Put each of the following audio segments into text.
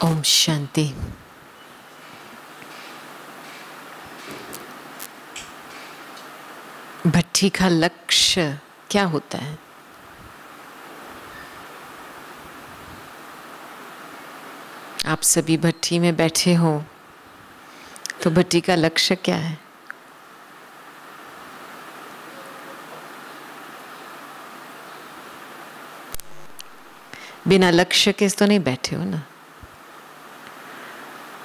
ओम शांति। भट्ठी का लक्ष्य क्या होता है? आप सभी भट्ठी में बैठे हो तो भट्ठी का लक्ष्य क्या है? बिना लक्ष्य के तो नहीं बैठे हो ना?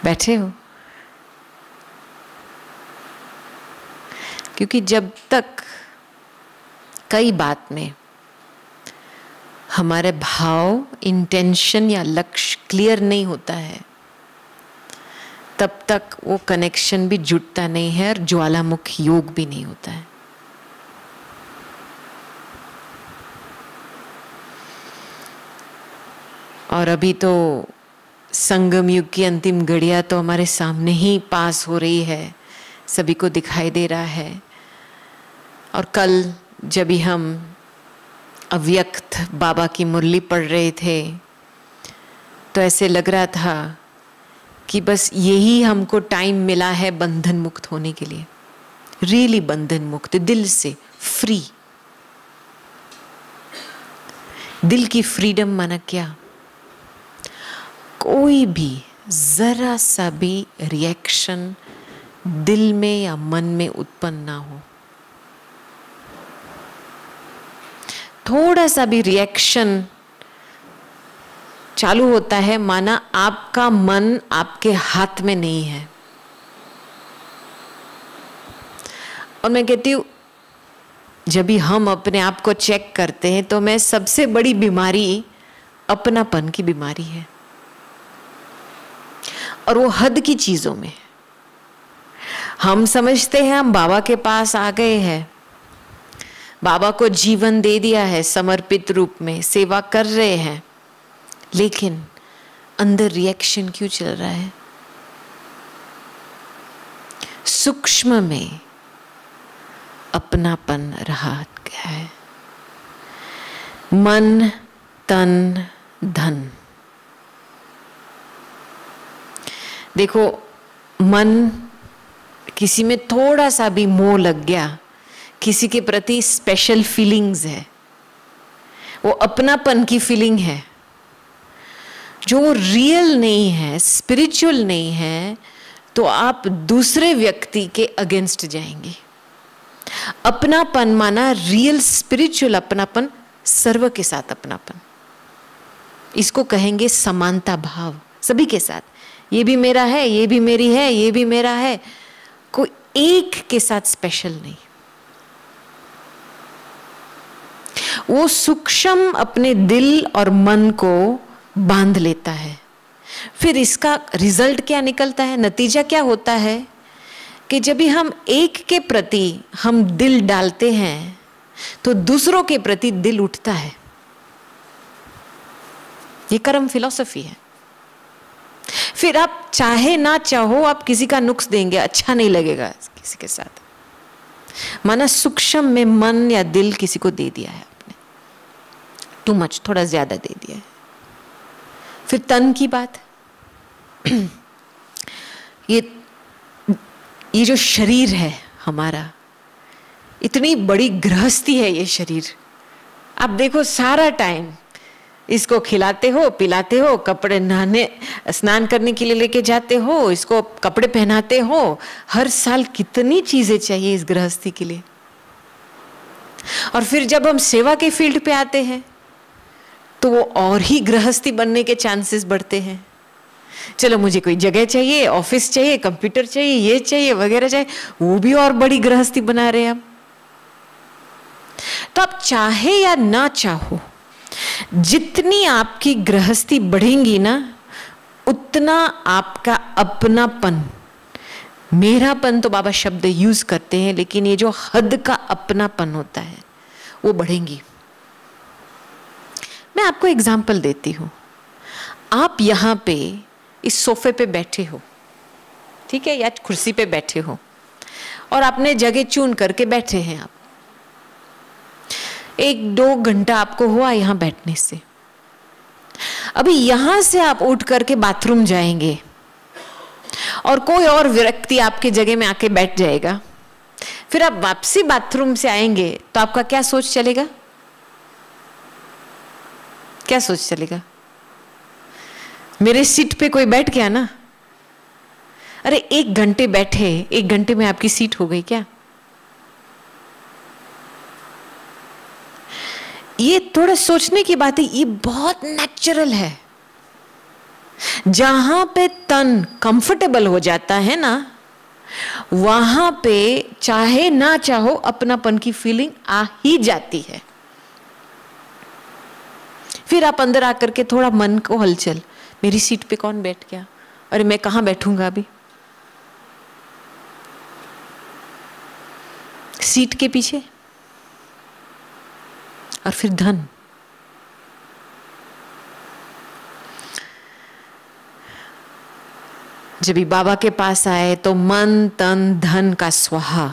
बैठे हो क्योंकि जब तक कई बात में हमारे भाव, इंटेंशन या लक्ष्य क्लियर नहीं होता है, तब तक वो कनेक्शन भी जुड़ता नहीं है और ज्वालामुख योग भी नहीं होता है। और अभी तो संगम युग की अंतिम घड़ियां तो हमारे सामने ही पास हो रही है, सभी को दिखाई दे रहा है। और कल जब भी हम अव्यक्त बाबा की मुरली पढ़ रहे थे तो ऐसे लग रहा था कि बस यही हमको टाइम मिला है बंधन मुक्त होने के लिए। रियली बंधन मुक्त, दिल से फ्री। दिल की फ्रीडम माना क्या? कोई भी जरा सा भी रिएक्शन दिल में या मन में उत्पन्न ना हो। थोड़ा सा भी रिएक्शन चालू होता है माना आपका मन आपके हाथ में नहीं है। और मैं कहती हूँ जब भी हम अपने आप को चेक करते हैं तो मैं सबसे बड़ी बीमारी अपनापन की बीमारी है, और वो हद की चीजों में। हम समझते हैं हम बाबा के पास आ गए हैं, बाबा को जीवन दे दिया है, समर्पित रूप में सेवा कर रहे हैं, लेकिन अंदर रिएक्शन क्यों चल रहा है? सूक्ष्म में अपनापन रहा गया है। मन, तन, धन। देखो, मन किसी में थोड़ा सा भी मोह लग गया, किसी के प्रति स्पेशल फीलिंग्स है, वो अपनापन की फीलिंग है जो रियल नहीं है, स्पिरिचुअल नहीं है, तो आप दूसरे व्यक्ति के अगेंस्ट जाएंगे। अपनापन माना रियल स्पिरिचुअल अपनापन, सर्व के साथ अपनापन। इसको कहेंगे समानता भाव, सभी के साथ। ये भी मेरा है, ये भी मेरी है, ये भी मेरा है, कोई एक के साथ स्पेशल नहीं। वो सूक्ष्म अपने दिल और मन को बांध लेता है। फिर इसका रिजल्ट क्या निकलता है, नतीजा क्या होता है कि जब भी हम एक के प्रति हम दिल डालते हैं तो दूसरों के प्रति दिल उठता है। ये कर्म फिलॉसफी है। फिर आप चाहे ना चाहो आप किसी का नुक्स देंगे, अच्छा नहीं लगेगा किसी के साथ। माना सूक्ष्म में मन या दिल किसी को दे दिया है आपने, टू मच, थोड़ा ज्यादा दे दिया है। फिर तन की बात, ये जो शरीर है हमारा, इतनी बड़ी गृहस्थी है ये शरीर। आप देखो सारा टाइम इसको खिलाते हो, पिलाते हो, कपड़े नहाने स्नान करने के लिए लेके जाते हो, इसको कपड़े पहनाते हो, हर साल कितनी चीजें चाहिए इस गृहस्थी के लिए। और फिर जब हम सेवा के फील्ड पे आते हैं तो वो और ही गृहस्थी बनने के चांसेस बढ़ते हैं। चलो मुझे कोई जगह चाहिए, ऑफिस चाहिए, कंप्यूटर चाहिए, ये चाहिए, वगैरह चाहिए, वो भी और बड़ी गृहस्थी बना रहे हैं हम। तो आप चाहे या ना चाहो, जितनी आपकी गृहस्थी बढ़ेंगी ना, उतना आपका अपनापन, मेरापन तो बाबा शब्द यूज करते हैं, लेकिन ये जो हद का अपनापन होता है वो बढ़ेंगी। मैं आपको एग्जाम्पल देती हूं। आप यहां पे इस सोफे पे बैठे हो, ठीक है, या कुर्सी पे बैठे हो, और आपने जगह चुन करके बैठे हैं। आप 1-2 घंटा आपको हुआ यहां बैठने से। अभी यहां से आप उठ करके बाथरूम जाएंगे और कोई और व्यक्ति आपके जगह में आके बैठ जाएगा, फिर आप वापसी बाथरूम से आएंगे तो आपका क्या सोच चलेगा? क्या सोच चलेगा? मेरे सीट पे कोई बैठ गया ना। अरे 1 घंटे बैठे, 1 घंटे में आपकी सीट हो गई क्या? ये थोड़ा सोचने की बात है, ये बहुत नेचुरल है। जहां पे तन कंफर्टेबल हो जाता है ना, वहां पे चाहे ना चाहो अपनापन की फीलिंग आ ही जाती है। फिर आप अंदर आकर के थोड़ा मन को हलचल, मेरी सीट पे कौन बैठ गया, अरे मैं कहां बैठूंगा अभी, सीट के पीछे। और फिर धन, जब भी बाबा के पास आए तो मन तन धन का स्वाहा,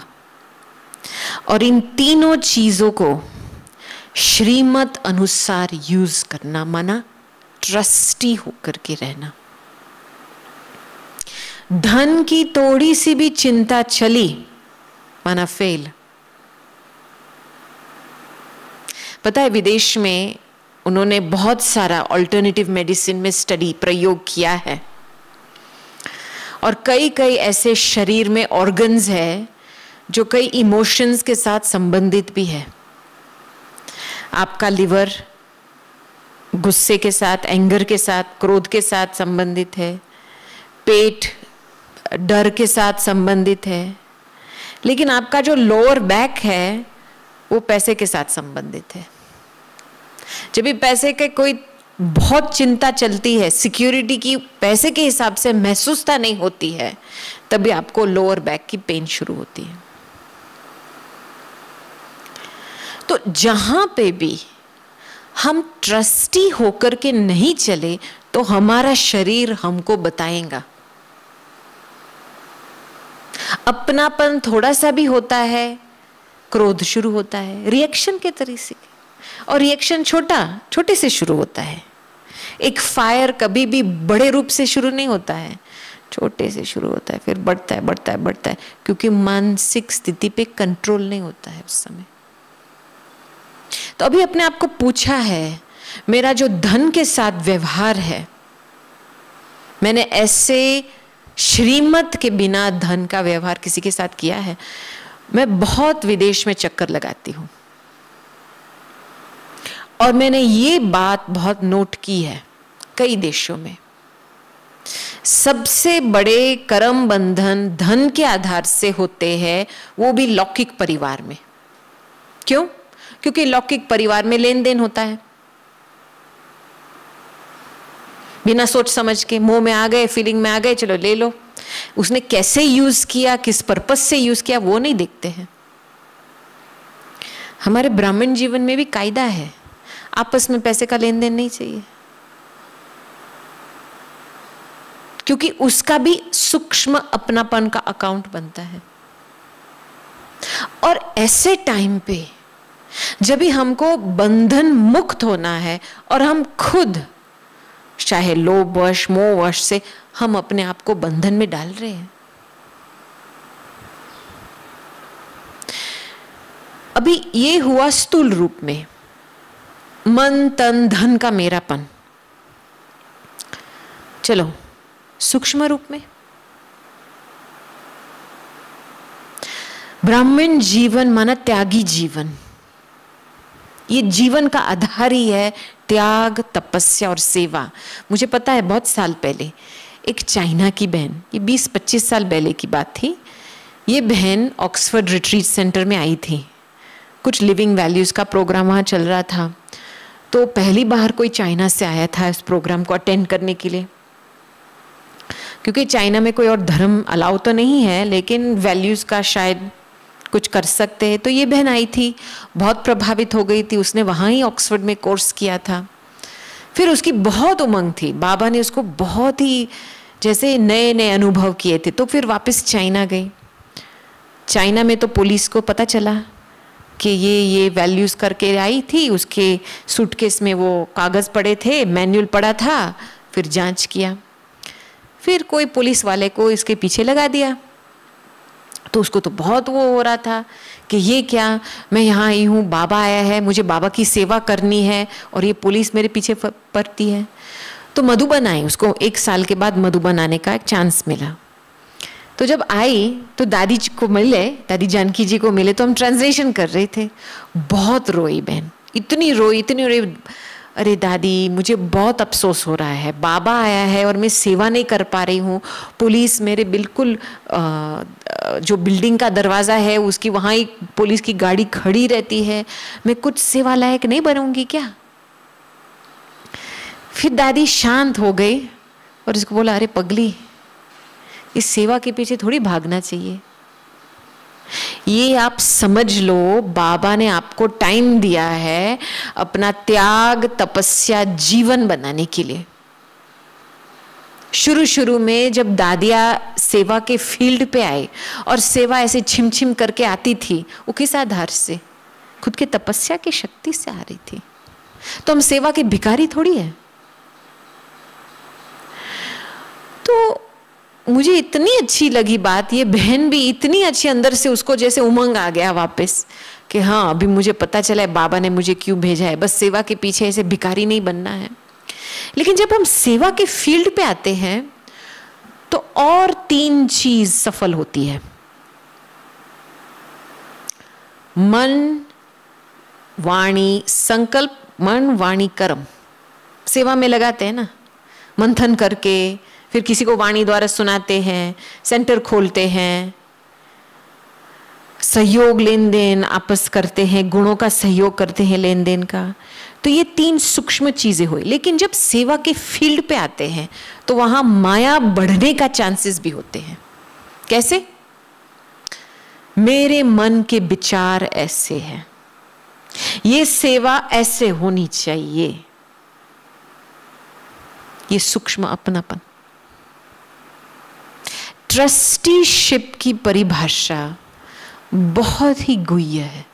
और इन तीनों चीजों को श्रीमत अनुसार यूज करना, माना ट्रस्टी होकर के रहना। धन की थोड़ी सी भी चिंता चली, माना फेल। पता है विदेश में उन्होंने बहुत सारा ऑल्टरनेटिव मेडिसिन में स्टडी प्रयोग किया है, और कई कई ऐसे शरीर में ऑर्गन्स है जो कई इमोशंस के साथ संबंधित भी है। आपका लिवर गुस्से के साथ, एंगर के साथ, क्रोध के साथ संबंधित है, पेट डर के साथ संबंधित है, लेकिन आपका जो लोअर बैक है वो पैसे के साथ संबंधित है। जब भी पैसे के कोई बहुत चिंता चलती है, सिक्योरिटी की पैसे के हिसाब से महसूसता नहीं होती है, तभी आपको लोअर बैक की पेन शुरू होती है। तो जहां पे भी हम ट्रस्टी होकर के नहीं चले तो हमारा शरीर हमको बताएगा। अपनापन थोड़ा सा भी होता है, क्रोध शुरू होता है रिएक्शन के तरीके से, और रिएक्शन छोटे से शुरू होता है। एक फायर कभी भी बड़े रूप से शुरू नहीं होता है, छोटे से शुरू होता है, फिर बढ़ता है बढ़ता है बढ़ता है, क्योंकि मानसिक स्थिति पे कंट्रोल नहीं होता है उस समय। तो अभी अपने आप को पूछा है, मेरा जो धन के साथ व्यवहार है, मैंने ऐसे श्रीमत के बिना धन का व्यवहार किसी के साथ किया है? मैं बहुत विदेश में चक्कर लगाती हूं और मैंने ये बात बहुत नोट की है। कई देशों में सबसे बड़े कर्म बंधन धन के आधार से होते हैं, वो भी लौकिक परिवार में। क्यों? क्योंकि लौकिक परिवार में लेन देन होता है, बिना सोच समझ के मुंह में आ गए, फीलिंग में आ गए, चलो ले लो। उसने कैसे यूज किया, किस पर्पस से यूज किया, वो नहीं देखते हैं। हमारे ब्राह्मण जीवन में भी कायदा है, आपस में पैसे का लेन देन नहीं चाहिए, क्योंकि उसका भी सूक्ष्म अपनापन का अकाउंट बनता है। और ऐसे टाइम पे जब भी हमको बंधन मुक्त होना है और हम खुद चाहे लोभ वश मोह वश से हम अपने आप को बंधन में डाल रहे हैं। अभी ये हुआ स्थूल रूप में, मन तन धन का मेरापन। चलो सूक्ष्म रूप में, ब्राह्मण जीवन माना त्यागी जीवन। ये जीवन का आधार ही है त्याग, तपस्या और सेवा। मुझे पता है बहुत साल पहले एक चाइना की बहन, ये 20-25 साल पहले की बात थी, ये बहन ऑक्सफोर्ड रिट्रीट सेंटर में आई थी। कुछ लिविंग वैल्यूज का प्रोग्राम वहाँ चल रहा था, तो पहली बार कोई चाइना से आया था इस प्रोग्राम को अटेंड करने के लिए। क्योंकि चाइना में कोई और धर्म अलाउ तो नहीं है, लेकिन वैल्यूज का शायद कुछ कर सकते हैं। तो ये बहन आई थी, बहुत प्रभावित हो गई थी, उसने वहाँ ही ऑक्सफोर्ड में कोर्स किया था। फिर उसकी बहुत उमंग थी, बाबा ने उसको बहुत ही जैसे नए नए अनुभव किए थे। तो फिर वापस चाइना गई। चाइना में तो पुलिस को पता चला कि ये वैल्यूज़ करके आई थी, उसके सूटकेस में वो कागज़ पड़े थे, मैनुअल पड़ा था। फिर जांच किया, फिर कोई पुलिस वाले को इसके पीछे लगा दिया। तो उसको तो बहुत वो हो रहा था कि ये क्या, मैं यहाँ आई हूँ, बाबा आया है, मुझे बाबा की सेवा करनी है और ये पुलिस मेरे पीछे पड़ती है। तो मधुबन आई, उसको 1 साल के बाद मधुबन आने का एक चांस मिला। तो जब आई तो दादी को मिले, दादी जानकी जी को मिले, तो हम ट्रांसलेशन कर रहे थे। बहुत रोई बहन, इतनी रोई। अरे दादी, मुझे बहुत अफसोस हो रहा है, बाबा आया है और मैं सेवा नहीं कर पा रही हूँ। पुलिस मेरे बिल्कुल जो बिल्डिंग का दरवाज़ा है उसकी वहाँ ही पुलिस की गाड़ी खड़ी रहती है, मैं कुछ सेवा लायक नहीं बनूंगी क्या? फिर दादी शांत हो गई और उसको बोला, अरे पगली, इस सेवा के पीछे थोड़ी भागना चाहिए। ये आप समझ लो, बाबा ने आपको टाइम दिया है अपना त्याग, तपस्या, जीवन बनाने के लिए। शुरू में जब दादिया सेवा के फील्ड पे आए और सेवा ऐसे छिम करके आती थी, वो किस आधार से? खुद के तपस्या की शक्ति से आ रही थी। तो हम सेवा के भिखारी थोड़ी है। तो मुझे इतनी अच्छी लगी बात, ये बहन भी इतनी अच्छी, अंदर से उसको जैसे उमंग आ गया वापस कि हाँ, अभी मुझे पता चला है बाबा ने मुझे क्यों भेजा है, बस सेवा के पीछे ऐसे भिखारी नहीं बनना है। लेकिन जब हम सेवा के फील्ड पे आते हैं तो और 3 चीज सफल होती है। मन, वाणी, संकल्प, मन, वाणी, कर्म। सेवा में लगाते हैं ना, मंथन करके, फिर किसी को वाणी द्वारा सुनाते हैं, सेंटर खोलते हैं, सहयोग लेन देन आपस करते हैं, गुणों का सहयोग करते हैं, लेन देन का। तो ये 3 सूक्ष्म चीजें हुई। लेकिन जब सेवा के फील्ड पे आते हैं तो वहां माया बढ़ने का चांसेस भी होते हैं। कैसे? मेरे मन के विचार ऐसे हैं, ये सेवा ऐसे होनी चाहिए, ये सूक्ष्म अपनापन। ट्रस्टीशिप की परिभाषा बहुत ही गुह्य है।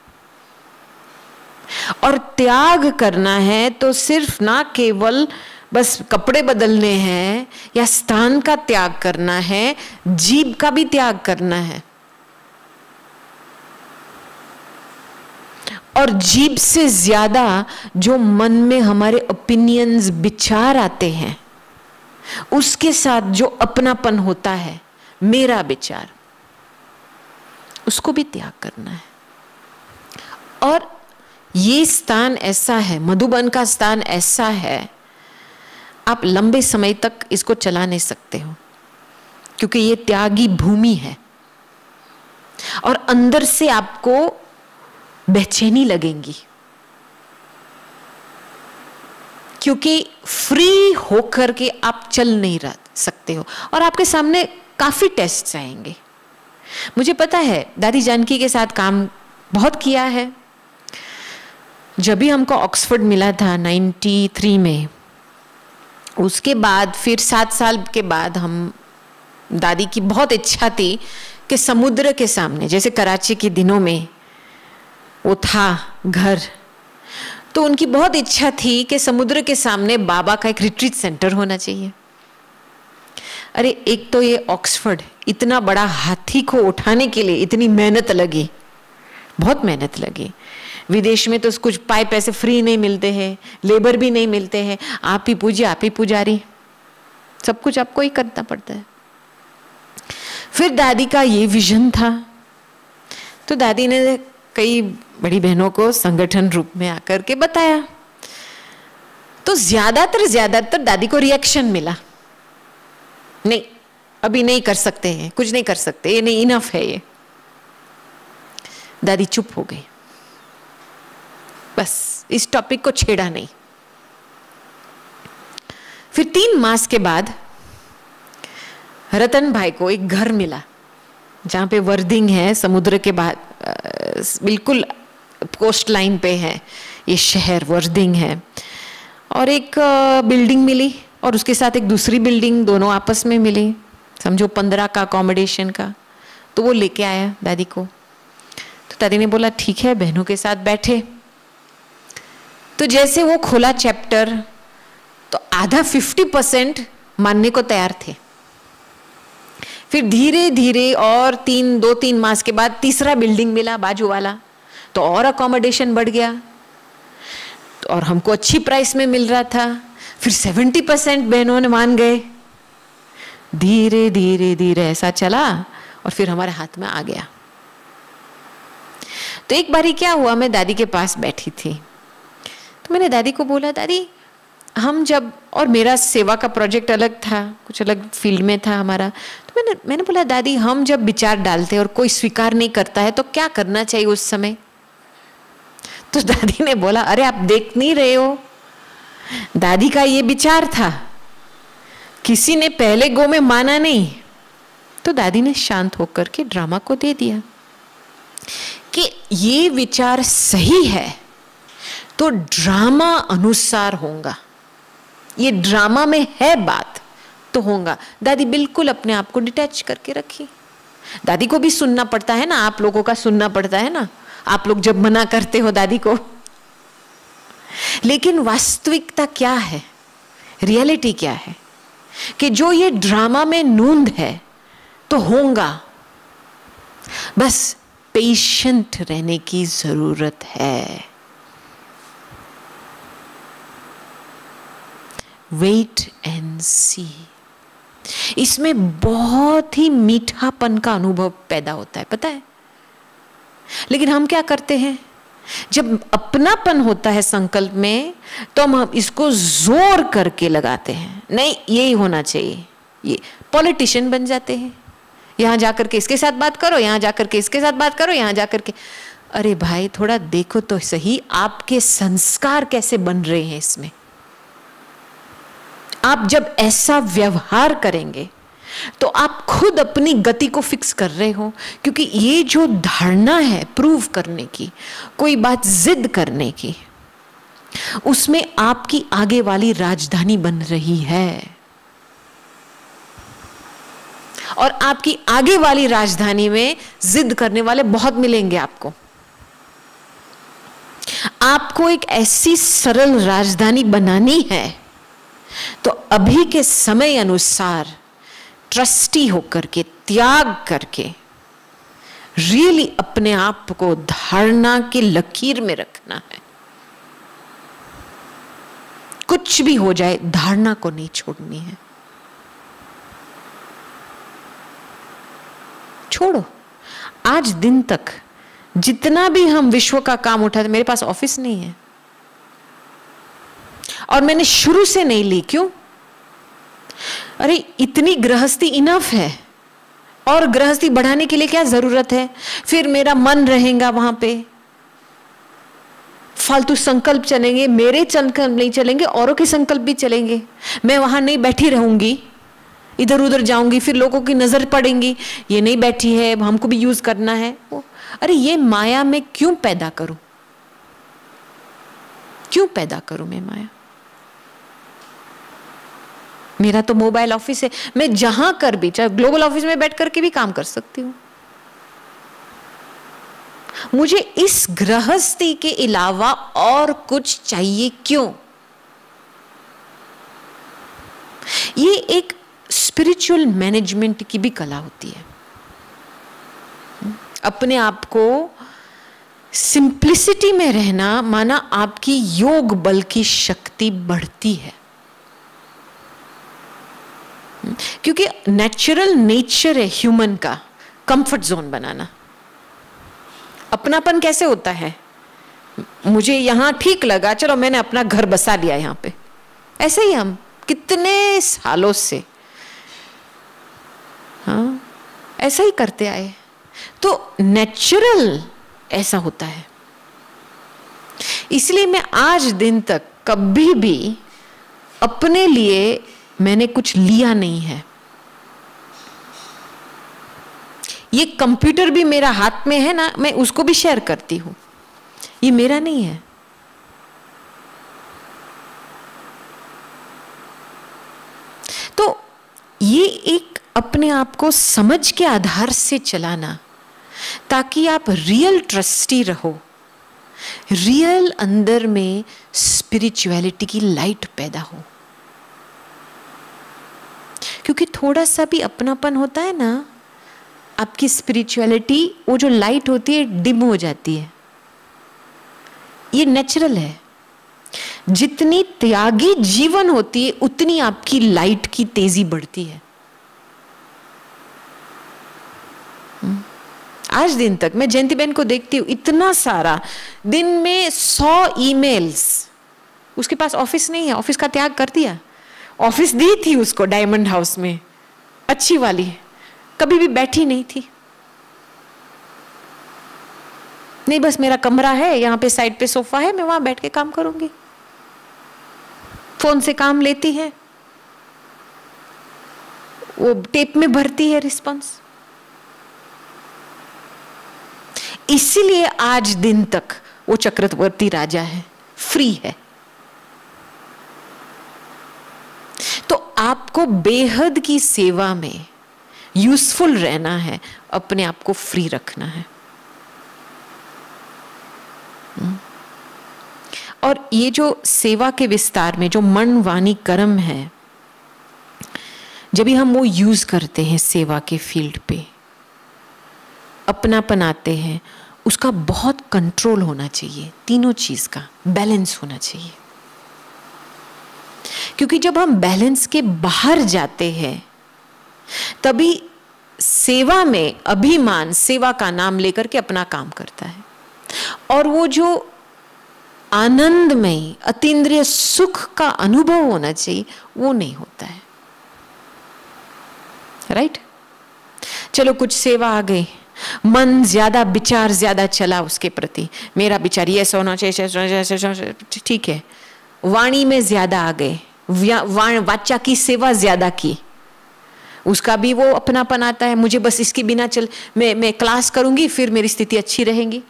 और त्याग करना है तो सिर्फ ना केवल बस कपड़े बदलने हैं या स्थान का त्याग करना है, जीभ का भी त्याग करना है। और जीभ से ज्यादा जो मन में हमारे ओपिनियंस, विचार आते हैं, उसके साथ जो अपनापन होता है, मेरा विचार, उसको भी त्याग करना है। और ये स्थान ऐसा है, मधुबन का स्थान ऐसा है, आप लंबे समय तक इसको चला नहीं सकते हो, क्योंकि ये त्यागी भूमि है। और अंदर से आपको बेचैनी लगेंगी, क्योंकि फ्री होकर के आप चल नहीं रह सकते हो और आपके सामने काफी टेस्ट आएंगे। मुझे पता है, दादी जानकी के साथ काम बहुत किया है। जब भी हमको ऑक्सफोर्ड मिला था 93 में, उसके बाद फिर 7 साल के बाद हम, दादी की बहुत इच्छा थी कि समुद्र के सामने, जैसे कराची के दिनों में वो था घर, तो उनकी बहुत इच्छा थी कि समुद्र के सामने बाबा का एक रिट्रीट सेंटर होना चाहिए। अरे एक तो ये ऑक्सफोर्ड, इतना बड़ा हाथी को उठाने के लिए इतनी मेहनत लगी, बहुत मेहनत लगी। विदेश में तो कुछ पैसे फ्री नहीं मिलते हैं, लेबर भी नहीं मिलते हैं, आप ही पूज्य, आप ही पुजारी, सब कुछ आपको ही करना पड़ता है। फिर दादी का ये विजन था, तो दादी ने कई बड़ी बहनों को संगठन रूप में आकर के बताया। तो ज्यादातर दादी को रिएक्शन मिला, नहीं अभी नहीं कर सकते हैं, कुछ नहीं कर सकते, ये नहीं, इनफ है ये। दादी चुप हो गई, बस इस टॉपिक को छेड़ा नहीं। फिर 3 मास के बाद रतन भाई को एक घर मिला, जहां पे वर्दिंग है, समुद्र के बाद बिल्कुल कोस्ट लाइन पे है ये शहर, वर्दिंग है। और एक बिल्डिंग मिली और उसके साथ एक दूसरी बिल्डिंग, दोनों आपस में मिली, समझो 15 का अकोमोडेशन का। तो वो लेके आया दादी को। तो तो दादी ने बोला ठीक है, बहनों के साथ बैठे। तो जैसे वो खोला चैप्टर, तो आधा 50% मानने को तैयार थे। फिर धीरे धीरे और 2-3 मास के बाद तीसरा बिल्डिंग मिला बाजू वाला, तो और अकोमोडेशन बढ़ गया, तो और हमको अच्छी प्राइस में मिल रहा था। फिर 70% बहनों ने मान गए। धीरे धीरे धीरे ऐसा चला और फिर हमारे हाथ में आ गया। तो एक बारी क्या हुआ, मैं दादी के पास बैठी थी, तो मैंने दादी को बोला, दादी हम जब, और मेरा सेवा का प्रोजेक्ट अलग था, कुछ अलग फील्ड में था हमारा, तो मैंने बोला दादी हम जब विचार डालते हैं और कोई स्वीकार नहीं करता है तो क्या करना चाहिए उस समय? तो दादी ने बोला, अरे आप देख नहीं रहे हो, दादी का ये विचार था, किसी ने पहले गो में माना नहीं। तो दादी ने शांत होकर के ड्रामा को दे दिया कि ये विचार सही है तो ड्रामा अनुसार होगा, ये ड्रामा में है बात तो होगा। दादी बिल्कुल अपने आप को डिटैच करके रखी। दादी को भी सुनना पड़ता है ना, आप लोगों का सुनना पड़ता है ना, आप लोग जब मना करते हो दादी को। लेकिन वास्तविकता क्या है, रियलिटी क्या है कि जो ये ड्रामा में नूंद है तो होगा, बस पेशेंट रहने की जरूरत है। वेट एंड सी। इसमें बहुत ही मीठापन का अनुभव पैदा होता है, पता है। लेकिन हम क्या करते हैं, जब अपनापन होता है संकल्प में तो हम इसको जोर करके लगाते हैं, नहीं यही होना चाहिए, ये पॉलिटिशियन बन जाते हैं। यहां जाकर के इसके साथ बात करो, यहां जाकर के इसके साथ बात करो, यहां जाकर के, अरे भाई थोड़ा देखो तो सही आपके संस्कार कैसे बन रहे हैं इसमें। आप जब ऐसा व्यवहार करेंगे तो आप खुद अपनी गति को फिक्स कर रहे हो, क्योंकि ये जो धारणा है प्रूव करने की, कोई बात जिद करने की, उसमें आपकी आगे वाली राजधानी बन रही है। और आपकी आगे वाली राजधानी में जिद करने वाले बहुत मिलेंगे आपको। आपको एक ऐसी सरल राजधानी बनानी है तो अभी के समय अनुसार ट्रस्टी होकर के, त्याग करके, रियली अपने आप को धारणा की लकीर में रखना है। कुछ भी हो जाए धारणा को नहीं छोड़नी है। छोड़ो। आज दिन तक जितना भी हम विश्व का काम उठाते, मेरे पास ऑफिस नहीं है और मैंने शुरू से नहीं ली। क्यों? अरे इतनी गृहस्थी इनफ है, और गृहस्थी बढ़ाने के लिए क्या जरूरत है? फिर मेरा मन रहेगा वहां पे, फालतू संकल्प चलेंगे, मेरे संकल्प नहीं चलेंगे, औरों के संकल्प भी चलेंगे। मैं वहां नहीं बैठी रहूंगी, इधर उधर जाऊंगी, फिर लोगों की नजर पड़ेंगी, ये नहीं बैठी है, हमको भी यूज करना है। अरे ये माया में क्यों पैदा करूं? क्यों पैदा करूं मैं माया? मेरा तो मोबाइल ऑफिस है, मैं जहां कर भी, चाहे ग्लोबल ऑफिस में बैठ करके भी काम कर सकती हूं। मुझे इस गृहस्थी के अलावा और कुछ चाहिए क्यों? ये एक स्पिरिचुअल मैनेजमेंट की भी कला होती है। अपने आप को सिंप्लिसिटी में रहना, माना आपकी योग बल की शक्ति बढ़ती है, क्योंकि नेचुरल नेचर है ह्यूमन का कंफर्ट जोन बनाना। अपनापन कैसे होता है? मुझे यहां ठीक लगा, चलो मैंने अपना घर बसा लिया यहां पे। ऐसे ही हम कितने सालों से ऐसा ही करते आए, तो नेचुरल ऐसा होता है। इसलिए मैं आज दिन तक कभी भी अपने लिए मैंने कुछ लिया नहीं है। ये कंप्यूटर भी मेरा हाथ में है ना, मैं उसको भी शेयर करती हूं, ये मेरा नहीं है। तो ये एक अपने आप को समझ के आधार से चलाना, ताकि आप रियल ट्रस्टी रहो, रियल अंदर में स्पिरिचुअलिटी की लाइट पैदा हो। क्योंकि थोड़ा सा भी अपनापन होता है ना, आपकी स्पिरिचुअलिटी, वो जो लाइट होती है डिम हो जाती है। ये नेचुरल है। जितनी त्यागी जीवन होती है उतनी आपकी लाइट की तेजी बढ़ती है। आज दिन तक मैं जयंती बहन को देखती हूँ, इतना सारा, दिन में 100 ईमेल्स। उसके पास ऑफिस नहीं है, ऑफिस का त्याग कर दिया। ऑफिस दी थी उसको डायमंड हाउस में, अच्छी वाली, कभी भी बैठी नहीं थी। नहीं, बस मेरा कमरा है, यहाँ पे साइड पे सोफा है, मैं वहां बैठ के काम करूंगी। फोन से काम लेती है, वो टेप में भरती है रिस्पॉन्स। इसीलिए आज दिन तक वो चक्रवर्ती राजा है, फ्री है। तो आपको बेहद की सेवा में यूजफुल रहना है, अपने आप को फ्री रखना है। और ये जो सेवा के विस्तार में जो मन वाणी कर्म है, जब भी हम वो यूज करते हैं सेवा के फील्ड पे, अपनापन आते हैं, उसका बहुत कंट्रोल होना चाहिए। तीनों चीज का बैलेंस होना चाहिए। क्योंकि जब हम बैलेंस के बाहर जाते हैं तभी सेवा में अभिमान सेवा का नाम लेकर के अपना काम करता है, और वो जो आनंदमय अतीन्द्रिय सुख का अनुभव होना चाहिए वो नहीं होता है। राइट? चलो कुछ सेवा आ गई, मन ज्यादा, विचार ज्यादा चला उसके प्रति, मेरा विचार ये होना चाहिए, ठीक है। वाणी में ज्यादा आ गए, वाचा की सेवा ज्यादा की, उसका भी वो अपनापन आता है। मुझे बस इसके बिना चल, मैं क्लास करूंगी फिर मेरी स्थिति अच्छी रहेगी।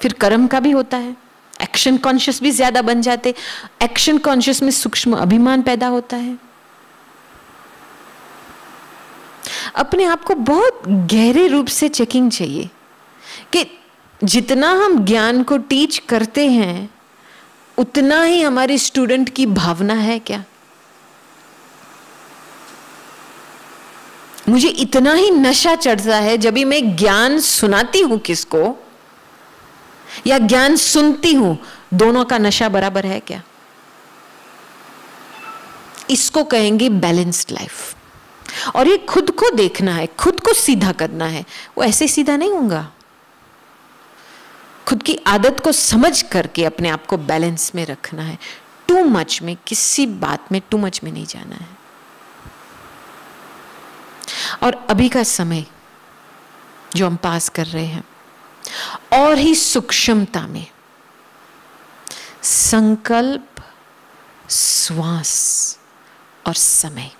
फिर कर्म का भी होता है, एक्शन कॉन्शियस भी ज्यादा बन जाते। एक्शन कॉन्शियस में सूक्ष्म अभिमान पैदा होता है। अपने आप को बहुत गहरे रूप से चेकिंग चाहिए कि जितना हम ज्ञान को टीच करते हैं उतना ही हमारे स्टूडेंट की भावना है क्या? मुझे इतना ही नशा चढ़ता है जब भी मैं ज्ञान सुनाती हूं किसको या ज्ञान सुनती हूं, दोनों का नशा बराबर है क्या? इसको कहेंगे बैलेंस्ड लाइफ। और ये खुद को देखना है, खुद को सीधा करना है। वो ऐसे सीधा नहीं होगा। खुद की आदत को समझ करके अपने आप को बैलेंस में रखना है। टू मच में, किसी बात में टू मच में नहीं जाना है। और अभी का समय जो हम पास कर रहे हैं, और ही सूक्ष्मता में संकल्प, श्वास और समय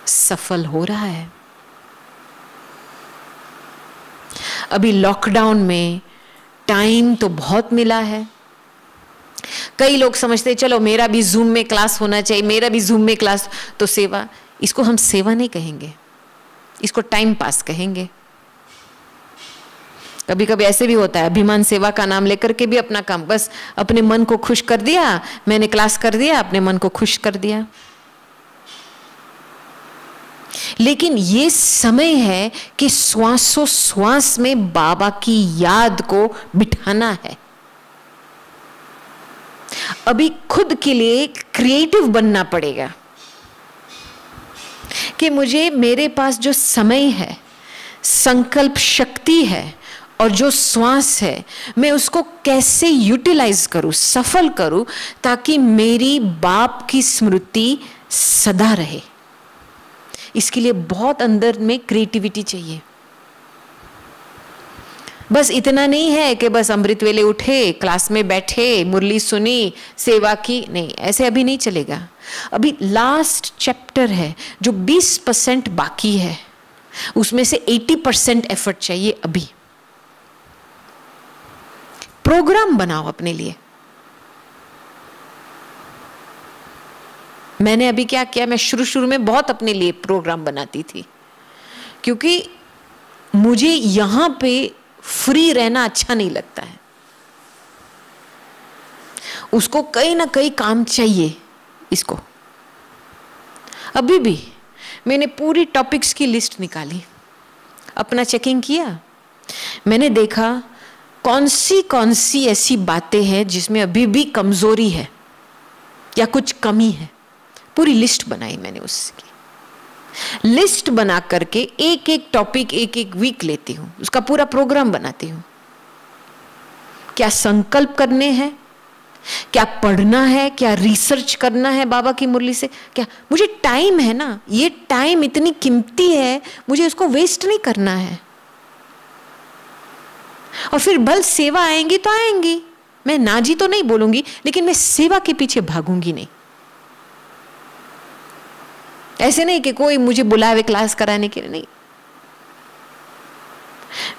सफल हो रहा है। अभी लॉकडाउन में टाइम तो बहुत मिला है। कई लोग समझते हैं चलो मेरा भी जूम में क्लास होना चाहिए, मेरा भी जूम में क्लास, तो सेवा। इसको हम सेवा नहीं कहेंगे, इसको टाइम पास कहेंगे। कभी कभी ऐसे भी होता है, अभिमान सेवा का नाम लेकर के भी अपना काम, बस अपने मन को खुश कर दिया, मैंने क्लास कर दिया, अपने मन को खुश कर दिया। लेकिन ये समय है कि श्वासों श्वास में बाबा की याद को बिठाना है। अभी खुद के लिए क्रिएटिव बनना पड़ेगा कि मुझे, मेरे पास जो समय है, संकल्प शक्ति है और जो श्वास है, मैं उसको कैसे यूटिलाइज करूं, सफल करूं, ताकि मेरी बाप की स्मृति सदा रहे। इसके लिए बहुत अंदर में क्रिएटिविटी चाहिए। बस इतना नहीं है कि बस अमृत वेले उठे, क्लास में बैठे, मुरली सुनी, सेवा की, नहीं, ऐसे अभी नहीं चलेगा। अभी लास्ट चैप्टर है जो 20% बाकी है, उसमें से 80% एफर्ट चाहिए। अभी प्रोग्राम बनाओ अपने लिए। मैंने अभी क्या किया, मैं शुरू में बहुत अपने लिए प्रोग्राम बनाती थी, क्योंकि मुझे यहां पे फ्री रहना अच्छा नहीं लगता है, उसको कहीं ना कहीं काम चाहिए इसको। अभी भी मैंने पूरी टॉपिक्स की लिस्ट निकाली, अपना चेकिंग किया, मैंने देखा कौन सी ऐसी बातें हैं जिसमें अभी भी कमजोरी है या कुछ कमी है। पूरी लिस्ट बनाई मैंने, उसकी लिस्ट बना करके एक एक टॉपिक एक एक वीक लेती हूं, उसका पूरा प्रोग्राम बनाती हूं। क्या संकल्प करने हैं, क्या पढ़ना है, क्या रिसर्च करना है बाबा की मुरली से, क्या मुझे टाइम है ना, ये टाइम इतनी कीमती है, मुझे उसको वेस्ट नहीं करना है। और फिर भल सेवा आएंगी तो आएंगी, मैं ना जी तो नहीं बोलूंगी, लेकिन मैं सेवा के पीछे भागूंगी नहीं। ऐसे नहीं कि कोई मुझे बुलावे क्लास कराने के लिए, नहीं।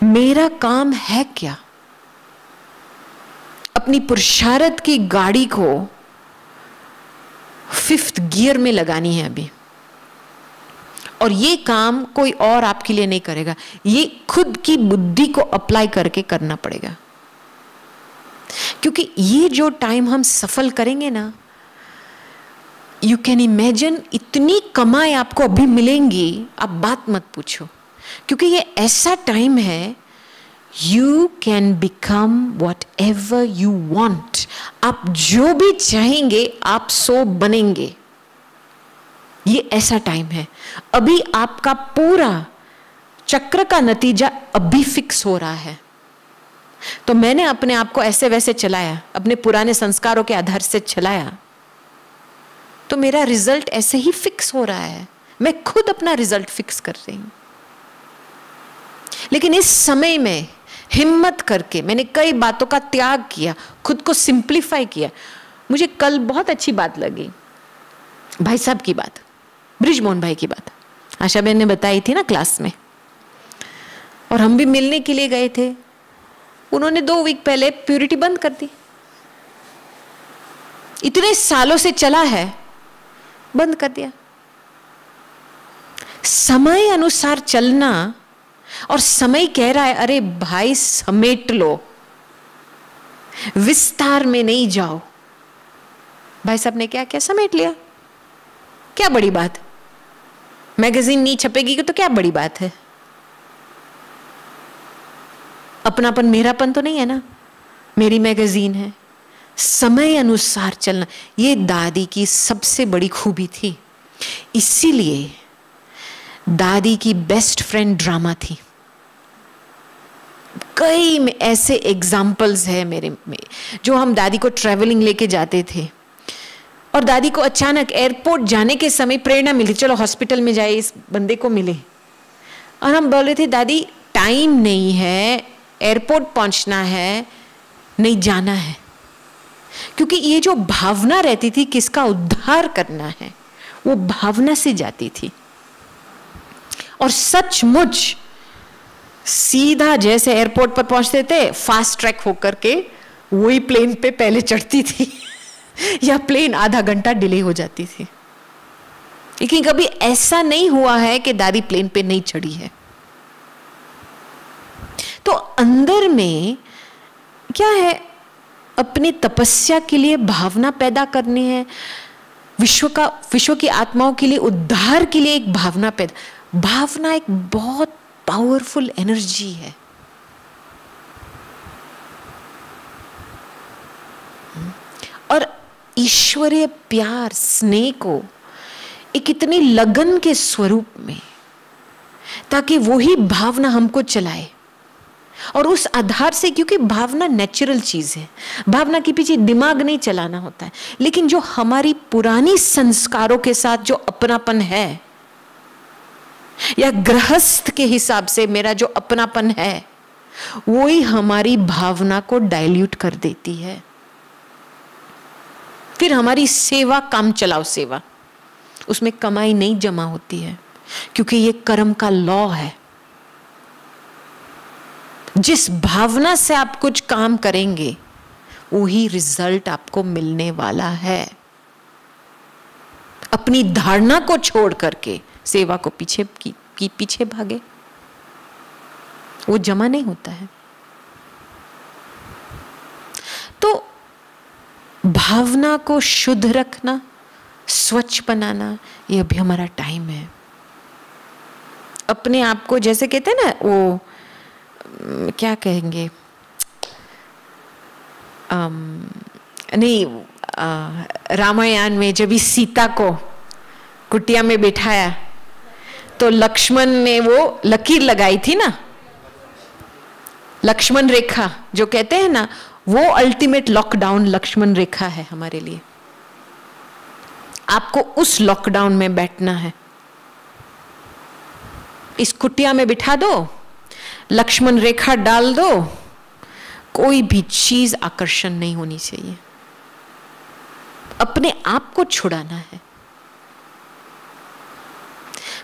मेरा काम है क्या, अपनी पुरुषार्थ की गाड़ी को 5th गियर में लगानी है अभी। और ये काम कोई और आपके लिए नहीं करेगा, ये खुद की बुद्धि को अप्लाई करके करना पड़ेगा। क्योंकि ये जो टाइम हम सफल करेंगे ना, यू कैन इमेजिन इतनी कमाई आपको अभी मिलेंगी, आप बात मत पूछो। क्योंकि ये ऐसा टाइम है, you can become what ever you want. आप जो भी चाहेंगे आप सो बनेंगे। ये ऐसा टाइम है, अभी आपका पूरा चक्र का नतीजा अभी फिक्स हो रहा है। तो मैंने अपने आप को ऐसे वैसे चलाया, अपने पुराने संस्कारों के आधार से चलाया, तो मेरा रिजल्ट ऐसे ही फिक्स हो रहा है। मैं खुद अपना रिजल्ट फिक्स कर रही हूं। लेकिन इस समय में हिम्मत करके मैंने कई बातों का त्याग किया, खुद को सिंप्लीफाई किया। मुझे कल बहुत अच्छी बात लगी, भाई साहब की बात, ब्रिजमोहन भाई की बात, आशा बहन ने बताई थी ना क्लास में, और हम भी मिलने के लिए गए थे। उन्होंने 2 वीक पहले प्यूरिटी बंद कर दी। इतने सालों से चला है, बंद कर दिया। समय अनुसार चलना, और समय कह रहा है अरे भाई समेट लो, विस्तार में नहीं जाओ। भाई साहब ने क्या क्या समेट लिया, क्या बड़ी बात, मैगजीन नहीं छपेगी तो क्या बड़ी बात है। अपनापन मेरापन तो नहीं है ना, मेरी मैगजीन है। समय अनुसार चलना, ये दादी की सबसे बड़ी खूबी थी। इसीलिए दादी की बेस्ट फ्रेंड ड्रामा थी। कई ऐसे एग्जाम्पल्स है मेरे में, जो हम दादी को ट्रैवलिंग लेके जाते थे, और दादी को अचानक एयरपोर्ट जाने के समय प्रेरणा मिली, चलो हॉस्पिटल में जाए, इस बंदे को मिले। और हम बोल रहे थे दादी टाइम नहीं है, एयरपोर्ट पहुंचना है, नहीं जाना है। क्योंकि ये जो भावना रहती थी किसका उद्धार करना है, वो भावना से जाती थी। और सचमुच सीधा जैसे एयरपोर्ट पर पहुंचते थे, फास्ट ट्रैक होकर के वही प्लेन पे पहले चढ़ती थी या प्लेन आधा घंटा डिले हो जाती थी। लेकिन कभी ऐसा नहीं हुआ है कि दादी प्लेन पे नहीं चढ़ी है। तो अंदर में क्या है, अपनी तपस्या के लिए भावना पैदा करनी है, विश्व की आत्माओं के लिए, उद्धार के लिए एक भावना पैदा। भावना एक बहुत पावरफुल एनर्जी है। और ईश्वरीय प्यार स्नेह को एक इतनी लगन के स्वरूप में, ताकि वही भावना हमको चलाए। और उस आधार से, क्योंकि भावना नेचुरल चीज है, भावना के पीछे दिमाग नहीं चलाना होता है। लेकिन जो हमारी पुरानी संस्कारों के साथ जो अपनापन है, या गृहस्थ के हिसाब से मेरा जो अपनापन है, वही हमारी भावना को डाइल्यूट कर देती है। फिर हमारी सेवा काम चलाओ सेवा, उसमें कमाई नहीं जमा होती है, क्योंकि ये कर्म का लॉ है। जिस भावना से आप कुछ काम करेंगे, वही रिजल्ट आपको मिलने वाला है। अपनी धारणा को छोड़ करके सेवा को पीछे भागे, वो जमा नहीं होता है। तो भावना को शुद्ध रखना, स्वच्छ बनाना, ये अभी हमारा टाइम है। अपने आप को जैसे कहते हैं ना, वो क्या कहेंगे, रामायण में जब इस सीता को कुटिया में बिठाया तो लक्ष्मण ने वो लकीर लगाई थी ना, लक्ष्मण रेखा जो कहते हैं ना, वो अल्टीमेट लॉकडाउन लक्ष्मण रेखा है हमारे लिए। आपको उस लॉकडाउन में बैठना है। इस कुटिया में बिठा दो, लक्ष्मण रेखा डाल दो, कोई भी चीज आकर्षण नहीं होनी चाहिए। अपने आप को छुड़ाना है।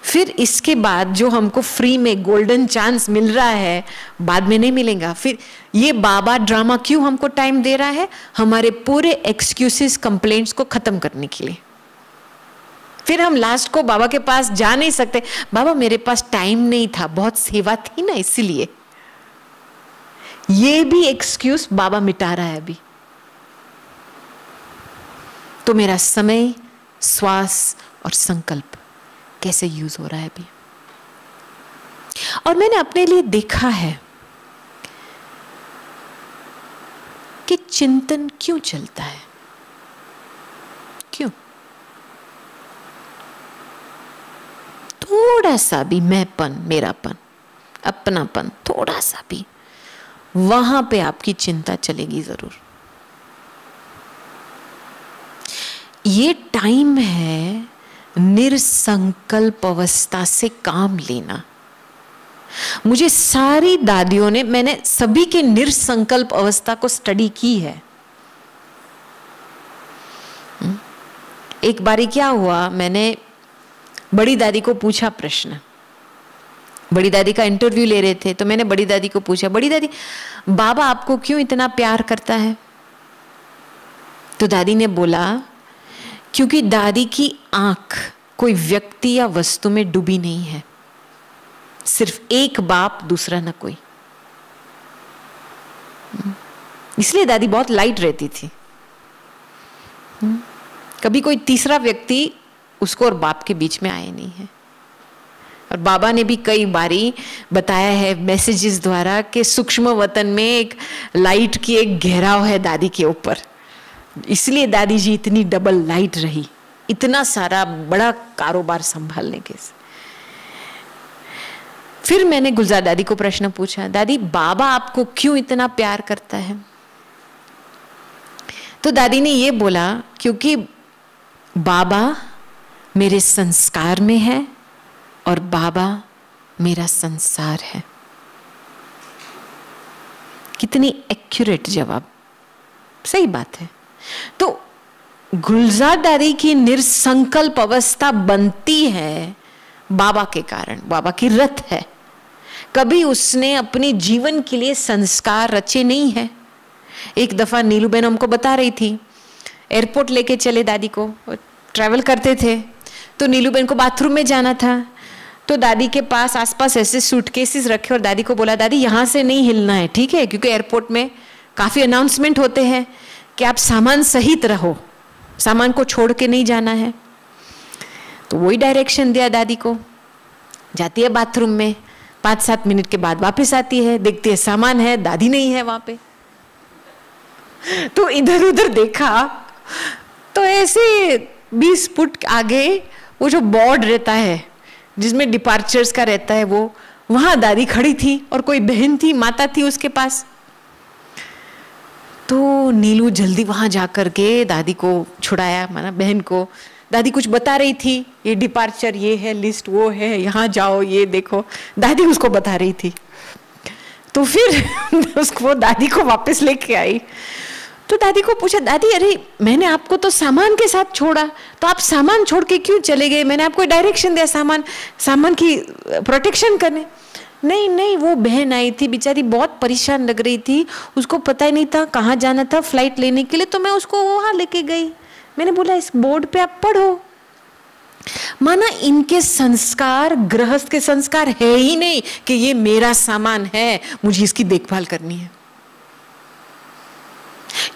फिर इसके बाद जो हमको फ्री में गोल्डन चांस मिल रहा है, बाद में नहीं मिलेगा। फिर ये बाबा ड्रामा क्यों हमको टाइम दे रहा है? हमारे पूरे एक्सक्यूजेस, कंप्लेंट्स को खत्म करने के लिए। फिर हम लास्ट को बाबा के पास जा नहीं सकते, बाबा मेरे पास टाइम नहीं था, बहुत सेवा थी ना इसलिए। ये भी एक्सक्यूज बाबा मिटा रहा है अभी। तो मेरा समय, श्वास और संकल्प कैसे यूज हो रहा है अभी। और मैंने अपने लिए देखा है कि चिंतन क्यों चलता है, क्यों? थोड़ा सा भी मैंपन, मेरापन, अपनापन, थोड़ा सा भी, वहां पे आपकी चिंता चलेगी जरूर। ये टाइम है निर्संकल्प अवस्था से काम लेना। मुझे सारी दादियों ने, मैंने सभी के निर्संकल्प अवस्था को स्टडी की है। एक बारी क्या हुआ, मैंने बड़ी दादी को पूछा प्रश्न। बड़ी दादी का इंटरव्यू ले रहे थे, तो मैंने बड़ी दादी को पूछा, बड़ी दादी बाबा आपको क्यों इतना प्यार करता है? तो दादी ने बोला, क्योंकि दादी की आंख कोई व्यक्ति या वस्तु में डूबी नहीं है, सिर्फ एक बाप, दूसरा ना कोई। इसलिए दादी बहुत लाइट रहती थी। कभी कोई तीसरा व्यक्ति उसको और बाप के बीच में आए नहीं है। और बाबा ने भी कई बारी बताया है मैसेजेस द्वारा कि सूक्ष्म वतन में एक लाइट की एक घेराव है दादी के ऊपर। इसलिए दादी जी इतनी डबल लाइट रही, इतना सारा बड़ा कारोबार संभालने के। फिर मैंने गुलजार दादी को प्रश्न पूछा, दादी बाबा आपको क्यों इतना प्यार करता है? तो दादी ने ये बोला, क्योंकि बाबा मेरे संस्कार में है और बाबा मेरा संसार है। कितनी एक्यूरेट जवाब, सही बात है। तो गुलजार दादी की निर्संकल्प अवस्था बनती है बाबा के कारण। बाबा की रथ है, कभी उसने अपने जीवन के लिए संस्कार रचे नहीं है। एक दफा नीलू बहन हमको बता रही थी, एयरपोर्ट लेके चले दादी को, ट्रैवल करते थे, तो नीलू बहन को बाथरूम में जाना था, तो दादी के पास आसपास ऐसे सूटकेसेस रखे और दादी को बोला, दादी यहाँ से नहीं हिलना है, ठीक है? क्योंकि एयरपोर्ट में काफ़ी अनाउंसमेंट होते हैं कि आप सामान सहित रहो, सामान को छोड़ के नहीं जाना है। तो वही डायरेक्शन दिया दादी को। जाती है बाथरूम में, 5-7 मिनट के बाद वापस आती है, देखती है सामान है, दादी नहीं है वहां पे। तो इधर उधर देखा तो ऐसे 20 फुट आगे वो जो बोर्ड रहता है जिसमें डिपार्चर्स का रहता है, वो वहां दादी खड़ी थी और कोई बहन थी, माता थी उसके पास। तो नीलू जल्दी वहां जाकर के दादी को छुड़ाया, माना बहन को। दादी कुछ बता रही थी, ये डिपार्चर, ये है लिस्ट, वो है, यहाँ जाओ, ये देखो, दादी उसको बता रही थी। तो फिर उसको दादी को वापस लेके आई। तो दादी को पूछा, दादी अरे मैंने आपको तो सामान के साथ छोड़ा, तो आप सामान छोड़ के क्यों चले गए? मैंने आपको डायरेक्शन दिया सामान की प्रोटेक्शन करने। नहीं नहीं, वो बहन आई थी बेचारी, बहुत परेशान लग रही थी, उसको पता ही नहीं था कहाँ जाना था फ्लाइट लेने के लिए, तो मैं उसको वहाँ लेके गई। मैंने बोला इस बोर्ड पे आप पढ़ो। माना इनके संस्कार गृहस्थ के संस्कार है ही नहीं कि ये मेरा सामान है, मुझे इसकी देखभाल करनी है,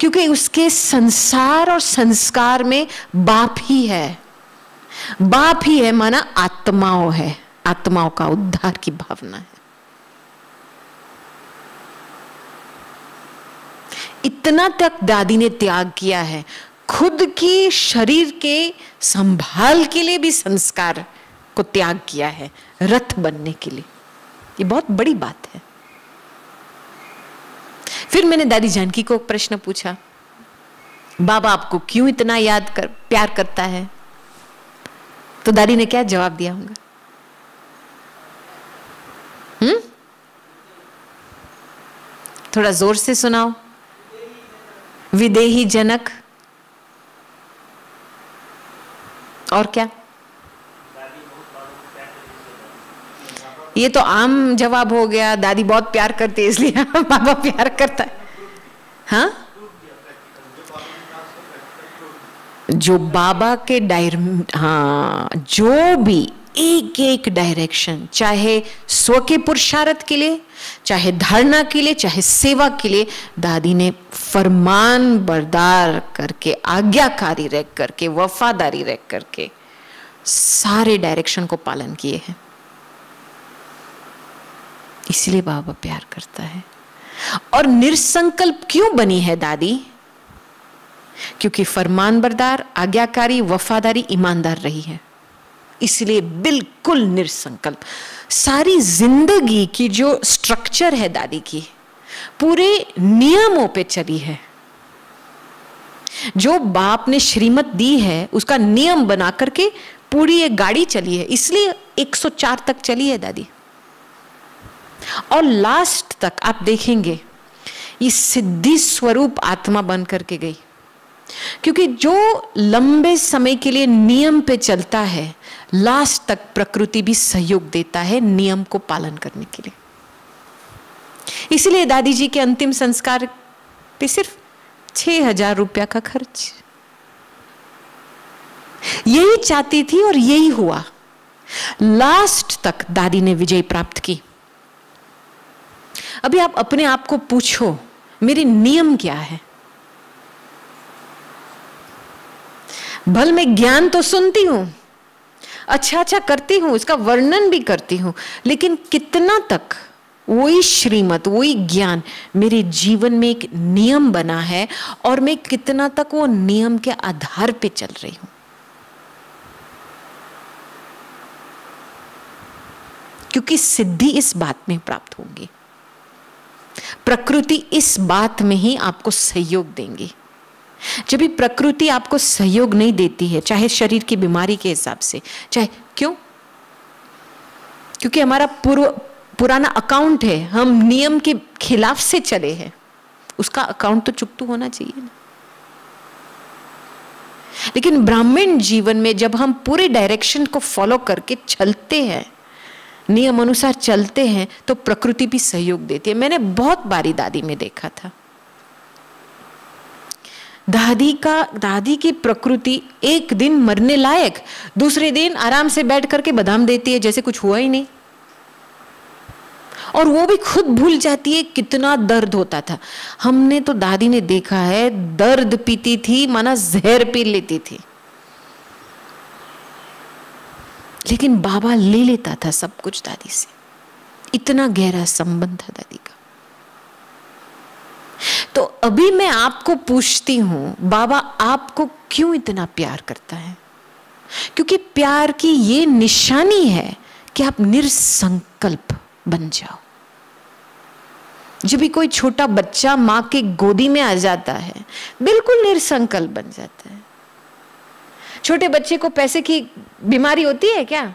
क्योंकि उसके संसार और संस्कार में बाप ही है। बाप ही है माना आत्माओं है, आत्माओं का उद्धार की भावना है। इतना तक दादी ने त्याग किया है, खुद की शरीर के संभाल के लिए भी संस्कार को त्याग किया है रथ बनने के लिए। ये बहुत बड़ी बात है। फिर मैंने दादी जानकी को एक प्रश्न पूछा, बाबा आपको क्यों इतना प्यार करता है? तो दादी ने क्या जवाब दिया होगा? थोड़ा जोर से सुनाओ। विदेही जनक। और क्या? ये तो आम जवाब हो गया, दादी बहुत प्यार करती है इसलिए बाबा प्यार करता है। हाँ, जो बाबा के हाँ, जो भी एक एक डायरेक्शन, चाहे स्व के पुरुषार्थ के लिए, चाहे धारणा के लिए, चाहे सेवा के लिए, दादी ने फरमान बरदार करके, आज्ञाकारी रह करके, वफादारी रह करके सारे डायरेक्शन को पालन किए हैं। इसलिए बाबा प्यार करता है। और निरसंकल्प क्यों बनी है दादी? क्योंकि फरमान बरदार, आज्ञाकारी, वफादारी, ईमानदार रही है, इसलिए बिल्कुल निरसंकल्प। सारी जिंदगी की जो स्ट्रक्चर है दादी की, पूरे नियमों पे चली है। जो बाप ने श्रीमत दी है उसका नियम बना करके पूरी एक गाड़ी चली है, इसलिए 104 तक चली है दादी। और लास्ट तक आप देखेंगे ये सिद्धि स्वरूप आत्मा बन करके गई, क्योंकि जो लंबे समय के लिए नियम पे चलता है, लास्ट तक प्रकृति भी सहयोग देता है नियम को पालन करने के लिए। इसलिए दादी जी के अंतिम संस्कार पे सिर्फ 6,000 रुपया का खर्च। यही चाहती थी और यही हुआ। लास्ट तक दादी ने विजय प्राप्त की। अभी आप अपने आप को पूछो, मेरे नियम क्या है? भल मैं ज्ञान तो सुनती हूं, अच्छा अच्छा करती हूं, इसका वर्णन भी करती हूं, लेकिन कितना तक वही श्रीमत, वही ज्ञान मेरे जीवन में एक नियम बना है और मैं कितना तक वो नियम के आधार पे चल रही हूं? क्योंकि सिद्धि इस बात में प्राप्त होगी, प्रकृति इस बात में ही आपको सहयोग देंगी। जब भी प्रकृति आपको सहयोग नहीं देती है, चाहे शरीर की बीमारी के हिसाब से, चाहे क्यों? क्योंकि हमारा पुराना अकाउंट है, हम नियम के खिलाफ से चले हैं, उसका अकाउंट तो चुकता होना चाहिए ना। लेकिन ब्राह्मण जीवन में जब हम पूरे डायरेक्शन को फॉलो करके चलते हैं, नियम अनुसार चलते हैं, तो प्रकृति भी सहयोग देती है। मैंने बहुत बारी दादी में देखा था, दादी की प्रकृति एक दिन मरने लायक, दूसरे दिन आराम से बैठ करके बादाम देती है जैसे कुछ हुआ ही नहीं, और वो भी खुद भूल जाती है कितना दर्द होता था। हमने तो दादी ने देखा है, दर्द पीती थी माना जहर पी लेती थी, लेकिन बाबा ले लेता था सब कुछ दादी से। इतना गहरा संबंध था दादी का। तो अभी मैं आपको पूछती हूं, बाबा आपको क्यों इतना प्यार करता है? क्योंकि प्यार की ये निशानी है कि आप निरसंकल्प बन जाओ। जब भी कोई छोटा बच्चा मां के गोदी में आ जाता है, बिल्कुल निरसंकल्प बन जाता है। छोटे बच्चे को पैसे की बीमारी होती है क्या?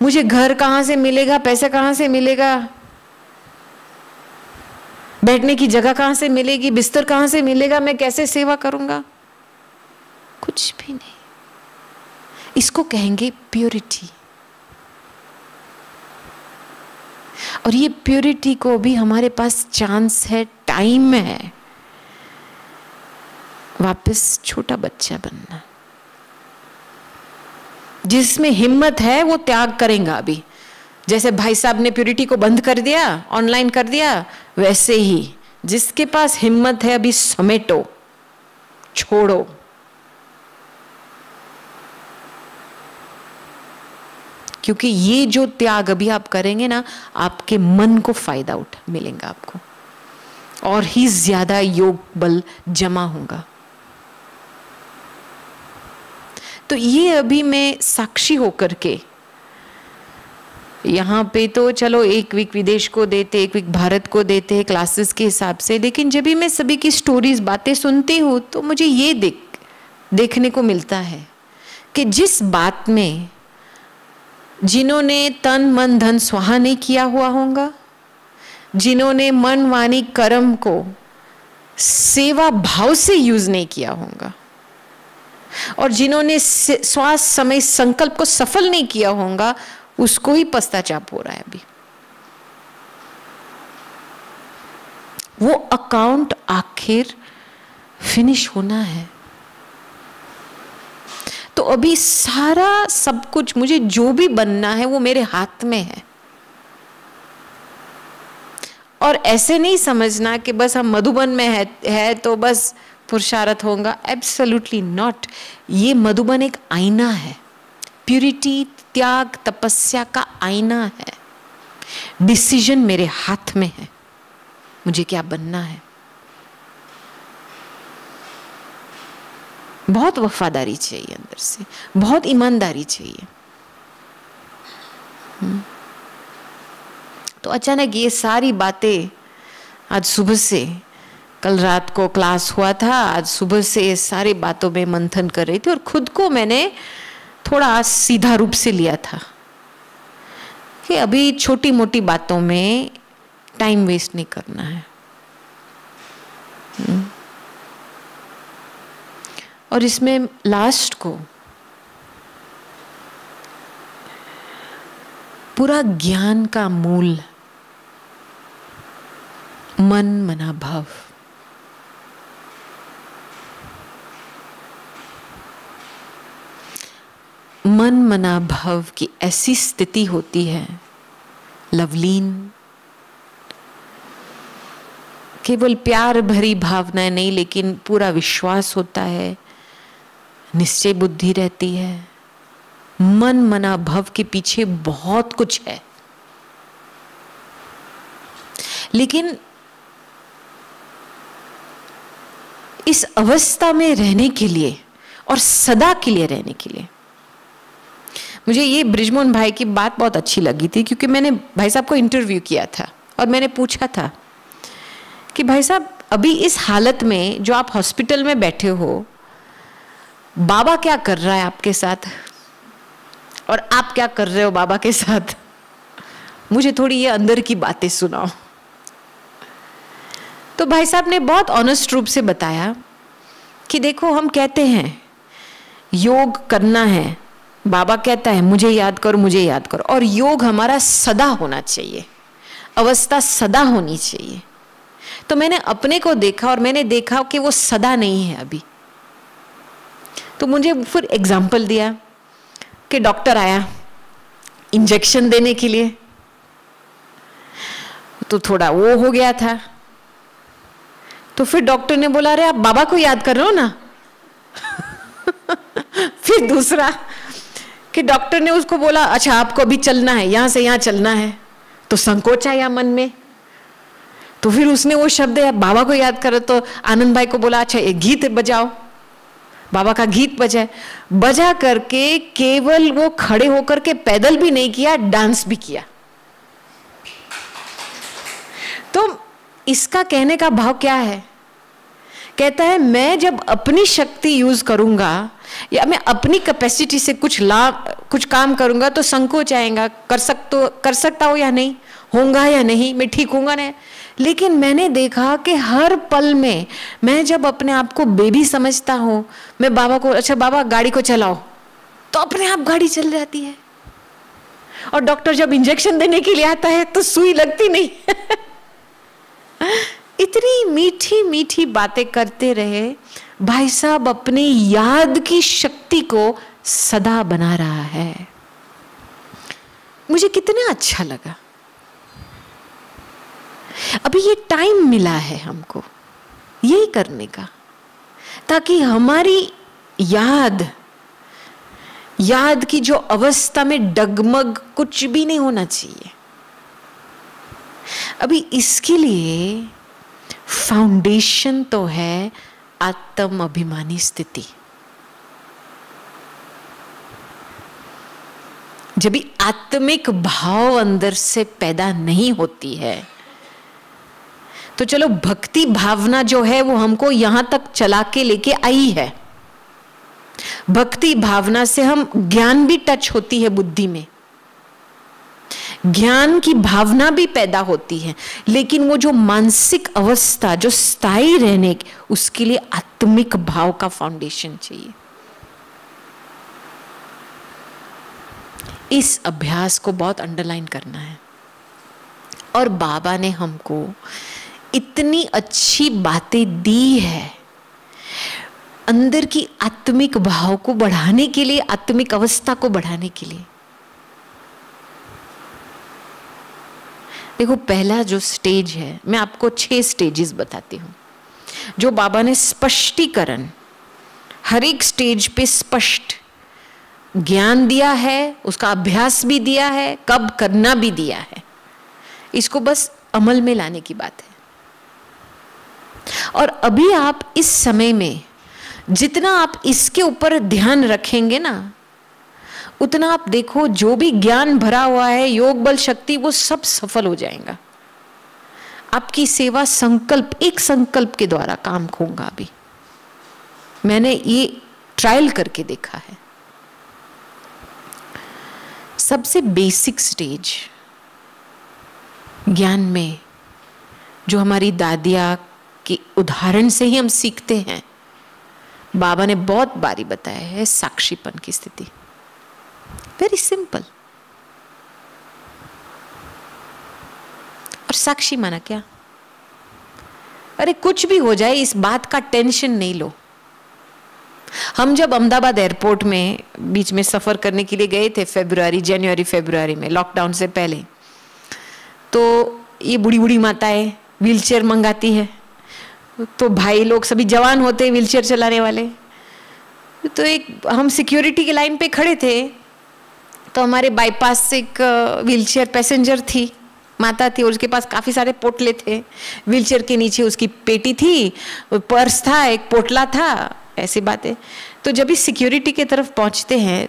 मुझे घर कहां से मिलेगा, पैसा कहां से मिलेगा, बैठने की जगह कहां से मिलेगी, बिस्तर कहां से मिलेगा, मैं कैसे सेवा करूंगा? कुछ भी नहीं। इसको कहेंगे प्योरिटी। और ये प्योरिटी को भी हमारे पास चांस है, टाइम है वापस छोटा बच्चा बनना। जिसमें हिम्मत है वो त्याग करेगा। अभी जैसे भाई साहब ने प्योरिटी को बंद कर दिया, ऑनलाइन कर दिया, वैसे ही जिसके पास हिम्मत है अभी समेटो, छोड़ो। क्योंकि ये जो त्याग अभी आप करेंगे ना, आपके मन को फायदा मिलेगा आपको, और ही ज्यादा योग बल जमा होगा। तो ये अभी मैं साक्षी होकर के, यहाँ पे तो चलो एक वीक विदेश को देते, एक वीक भारत को देते हैं क्लासेस के हिसाब से, लेकिन जब भी मैं सभी की स्टोरीज बातें सुनती हूँ तो मुझे ये देखने को मिलता है कि जिस बात में जिन्होंने तन मन धन स्वाहा नहीं किया हुआ होगा, जिन्होंने मन वाणी कर्म को सेवा भाव से यूज नहीं किया होगा, और जिन्होंने श्वास समय संकल्प को सफल नहीं किया होगा, उसको ही पश्चाताप हो रहा है अभी। वो अकाउंट आखिर फिनिश होना है। तो अभी सारा सब कुछ, मुझे जो भी बनना है वो मेरे हाथ में है। और ऐसे नहीं समझना कि बस हम मधुबन में है तो बस पुरुषार्थ होगा। Absolutely not. ये मधुबन एक आईना है, प्यूरिटी, त्याग, तपस्या का आईना है। डिसीजन मेरे हाथ में है, मुझे क्या बनना है। बहुत वफादारी चाहिए अंदर से, बहुत ईमानदारी चाहिए। तो अचानक ये सारी बातें आज सुबह से, कल रात को क्लास हुआ था, आज सुबह से ये सारी बातों में मंथन कर रही थी, और खुद को मैंने थोड़ा सीधा रूप से लिया था कि अभी छोटी मोटी बातों में टाइम वेस्ट नहीं करना है। और इसमें लास्ट को पूरा ज्ञान का मूल मन मना भाव। मन मना भाव की ऐसी स्थिति होती है लवलीन, केवल प्यार भरी भावनाएं नहीं, लेकिन पूरा विश्वास होता है, निश्चय बुद्धि रहती है। मन मना भाव के पीछे बहुत कुछ है, लेकिन इस अवस्था में रहने के लिए और सदा के लिए रहने के लिए, मुझे ये बृजमोहन भाई की बात बहुत अच्छी लगी थी, क्योंकि मैंने भाई साहब को इंटरव्यू किया था और मैंने पूछा था कि भाई साहब अभी इस हालत में जो आप हॉस्पिटल में बैठे हो, बाबा क्या कर रहा है आपके साथ और आप क्या कर रहे हो बाबा के साथ, मुझे थोड़ी ये अंदर की बातें सुनाओ। तो भाई साहब ने बहुत ऑनेस्ट रूप से बताया कि देखो, हम कहते हैं योग करना है, बाबा कहता है मुझे याद करो, मुझे याद करो, और योग हमारा सदा होना चाहिए, अवस्था सदा होनी चाहिए। तो मैंने अपने को देखा और मैंने देखा कि वो सदा नहीं है अभी। तो मुझे फिर एग्जाम्पल दिया कि डॉक्टर आया इंजेक्शन देने के लिए, तो थोड़ा वो हो गया था। तो फिर डॉक्टर ने बोला, अरे आप बाबा को याद कर रहे हो ना। फिर दूसरा कि डॉक्टर ने उसको बोला, अच्छा आपको अभी चलना है, यहां से यहां चलना है, तो संकोच आया मन में। तो फिर उसने वो शब्द है बाबा को याद करो, तो आनंद भाई को बोला, अच्छा एक गीत बजाओ, बाबा का गीत बजा करके केवल वो खड़े होकर के पैदल भी नहीं किया, डांस भी किया। तो इसका कहने का भाव क्या है? कहता है मैं जब अपनी शक्ति यूज करूंगा या मैं अपनी कैपेसिटी से कुछ काम करूंगा तो संकोच आएगा, कर सकता हो या नहीं, होगा या नहीं, मैं ठीक होऊंगा ना। लेकिन मैंने देखा कि हर पल में मैं जब अपने आप को बेबी समझता हूं, मैं बाबा को, अच्छा बाबा गाड़ी को चलाओ, तो अपने आप गाड़ी चल जाती है। और डॉक्टर जब इंजेक्शन देने के लिए आता है तो सुई लगती नहीं। इतनी मीठी मीठी बातें करते रहे भाई साहब, अपनी याद की शक्ति को सदा बना रहा है। मुझे कितना अच्छा लगा। अभी ये टाइम मिला है हमको यही करने का, ताकि हमारी याद की जो अवस्था में डगमग कुछ भी नहीं होना चाहिए। अभी इसके लिए फाउंडेशन तो है आत्म अभिमानी स्थिति। जब भी आत्मिक भाव अंदर से पैदा नहीं होती है, तो चलो भक्ति भावना जो है वो हमको यहां तक चला के लेके आई है। भक्ति भावना से हम ज्ञान भी टच होती है बुद्धि में, ज्ञान की भावना भी पैदा होती है, लेकिन वो जो मानसिक अवस्था जो स्थायी रहने की, उसके लिए आत्मिक भाव का फाउंडेशन चाहिए। इस अभ्यास को बहुत अंडरलाइन करना है। और बाबा ने हमको इतनी अच्छी बातें दी है अंदर की आत्मिक भाव को बढ़ाने के लिए, आत्मिक अवस्था को बढ़ाने के लिए। देखो, पहला जो स्टेज है, मैं आपको 6 स्टेजेस बताती हूं जो बाबा ने स्पष्टीकरण, हर एक स्टेज पे स्पष्ट ज्ञान दिया है, उसका अभ्यास भी दिया है, कब करना भी दिया है। इसको बस अमल में लाने की बात है। और अभी आप इस समय में जितना आप इसके ऊपर ध्यान रखेंगे ना, उतना आप देखो जो भी ज्ञान भरा हुआ है, योग बल शक्ति, वो सब सफल हो जाएगा। आपकी सेवा संकल्प, एक संकल्प के द्वारा काम होगा। अभी मैंने ये ट्रायल करके देखा है। सबसे बेसिक स्टेज ज्ञान में जो हमारी दादिया के उदाहरण से ही हम सीखते हैं, बाबा ने बहुत बारी बताया है, साक्षीपन की स्थिति। Very simple. और साक्षी माना क्या? अरे कुछ भी हो जाए इस बात का टेंशन नहीं लो। हम जब अहमदाबाद एयरपोर्ट में बीच में सफर करने के लिए गए थे, जनवरी फरवरी में, लॉकडाउन से पहले, तो ये बूढ़ी बूढ़ी माताएं व्हीलचेयर मंगाती है, तो भाई लोग सभी जवान होते हैं व्हीलचेयर चलाने वाले। तो एक हम सिक्योरिटी की लाइन पे खड़े थे, तो हमारे बाईपास से एक व्हीलचेयर पैसेंजर थी, माता थी, और उसके पास काफ़ी सारे पोटले थे। व्हीलचेयर के नीचे उसकी पेटी थी, पर्स था, एक पोटला था, ऐसी बातें। तो जब इस सिक्योरिटी की तरफ पहुंचते हैं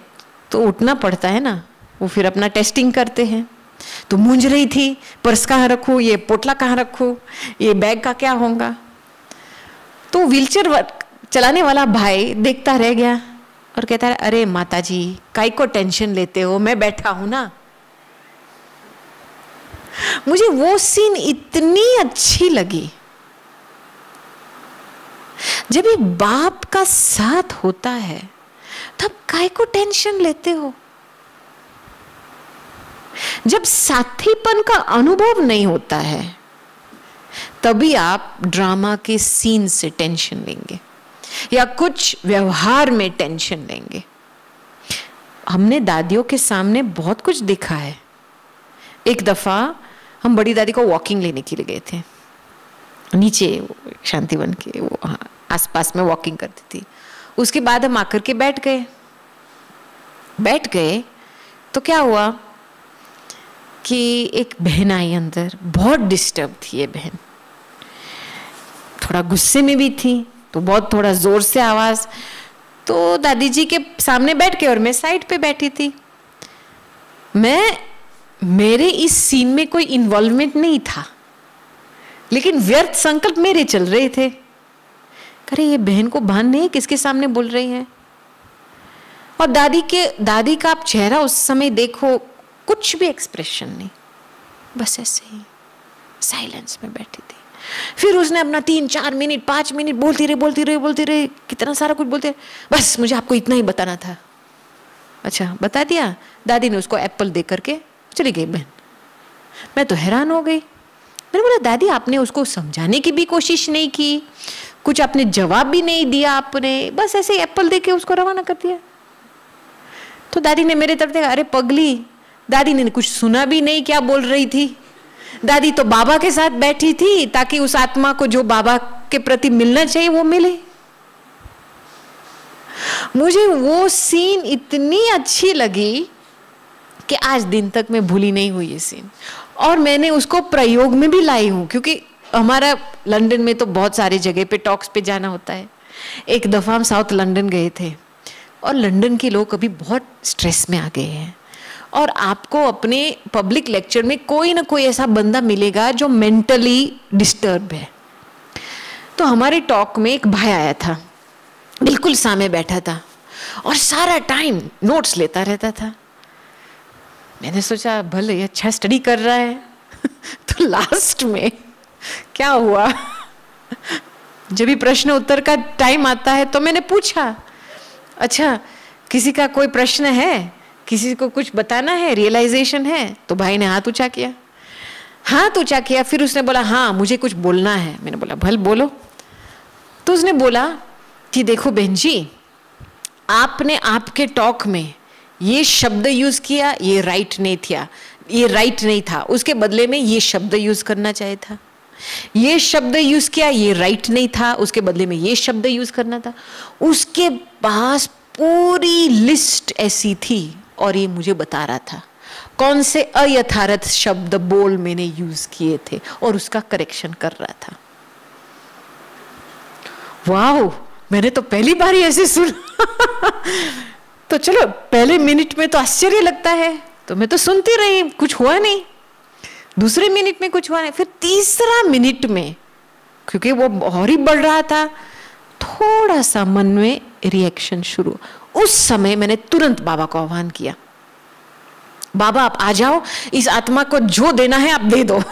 तो उठना पड़ता है ना, वो फिर अपना टेस्टिंग करते हैं। तो मूंझ रही थी, पर्स कहाँ रखूँ, ये पोटला कहाँ रखूँ, ये बैग का क्या होगा। तो व्हीलचेयर चलाने वाला भाई देखता रह गया और कहता है, अरे माता जी काई को टेंशन लेते हो, मैं बैठा हूं ना। मुझे वो सीन इतनी अच्छी लगी। जब ये बाप का साथ होता है तब काय को टेंशन लेते हो। जब साथीपन का अनुभव नहीं होता है तभी आप ड्रामा के सीन से टेंशन लेंगे या कुछ व्यवहार में टेंशन लेंगे। हमने दादियों के सामने बहुत कुछ देखा है। एक दफा हम बड़ी दादी को वॉकिंग लेने के लिए गए थे, नीचे शांतिवन के वो आसपास में वॉकिंग करती थी। उसके बाद हम आकर के बैठ गए तो क्या हुआ कि एक बहन आई अंदर, बहुत डिस्टर्ब थी ये बहन, थोड़ा गुस्से में भी थी, तो बहुत थोड़ा जोर से आवाज। तो दादी जी के सामने बैठ के और मैं साइड पे बैठी थी। मेरे इस सीन में कोई इन्वॉल्वमेंट नहीं था, लेकिन व्यर्थ संकल्प मेरे चल रहे थे। अरे ये बहन को भान नहीं, किसके सामने बोल रही है। और दादी का आप चेहरा उस समय देखो, कुछ भी एक्सप्रेशन नहीं, बस ऐसे ही साइलेंस में बैठी थी। फिर उसने अपना 3-4 मिनट 5 मिनट बोलती रही, कितना सारा कुछ बोलते रहे। बस मुझे आपको इतना ही बताना था। अच्छा बता दिया। दादी ने उसको एप्पल दे करके चली गई बहन। मैं तो हैरान हो गई। मैंने बोला दादी आपने उसको समझाने की भी कोशिश नहीं की, कुछ आपने जवाब भी नहीं दिया, आपने बस ऐसे एप्पल दे के उसको रवाना कर दिया। तो दादी ने मेरे तरफ देखा, अरे पगली, दादी ने कुछ सुना भी नहीं क्या बोल रही थी। दादी तो बाबा के साथ बैठी थी ताकि उस आत्मा को जो बाबा के प्रति मिलना चाहिए वो मिले। मुझे वो सीन इतनी अच्छी लगी कि आज दिन तक मैं भूली नहीं हुई ये सीन, और मैंने उसको प्रयोग में भी लाई हूँ, क्योंकि हमारा लंदन में तो बहुत सारी जगह पे टॉक्स पे जाना होता है। एक दफा हम साउथ लंदन गए थे, और लंदन के लोग अभी बहुत स्ट्रेस में आ गए हैं, और आपको अपने पब्लिक लेक्चर में कोई ना कोई ऐसा बंदा मिलेगा जो मेंटली डिस्टर्ब है। तो हमारे टॉक में एक भाई आया था, बिल्कुल सामने बैठा था और सारा टाइम नोट्स लेता रहता था। मैंने सोचा भले अच्छा स्टडी कर रहा है। तो लास्ट में क्या हुआ, जब भी प्रश्न उत्तर का टाइम आता है तो मैंने पूछा, अच्छा किसी का कोई प्रश्न है, किसी को कुछ बताना है, रियलाइजेशन है? तो भाई ने हाथ ऊंचा किया, हाथ ऊंचा किया। फिर उसने बोला हाँ मुझे कुछ बोलना है। मैंने बोला भल बोलो। तो उसने बोला कि देखो बहन जी, आपने आपके टॉक में ये शब्द यूज किया, ये राइट नहीं था, ये राइट नहीं था, उसके बदले में ये शब्द यूज करना चाहिए था। ये शब्द यूज किया, ये राइट नहीं था, उसके बदले में ये शब्द यूज करना था। उसके पास पूरी लिस्ट ऐसी थी और ये मुझे बता रहा था कौन से अयथार्थ शब्द बोल मैंने यूज किए थे और उसका करेक्शन कर रहा था। वाह, मैंने तो पहली बार ही ऐसे सुना। तो चलो पहले मिनट में तो आश्चर्य लगता है, तो मैं तो सुनती रही, कुछ हुआ नहीं। दूसरे मिनट में कुछ हुआ नहीं, फिर तीसरा मिनट में क्योंकि वो और ही बढ़ रहा था, थोड़ा सा मन में रिएक्शन शुरू। उस समय मैंने तुरंत बाबा को आह्वान किया, बाबा आप आ जाओ, इस आत्मा को जो देना है आप दे दो।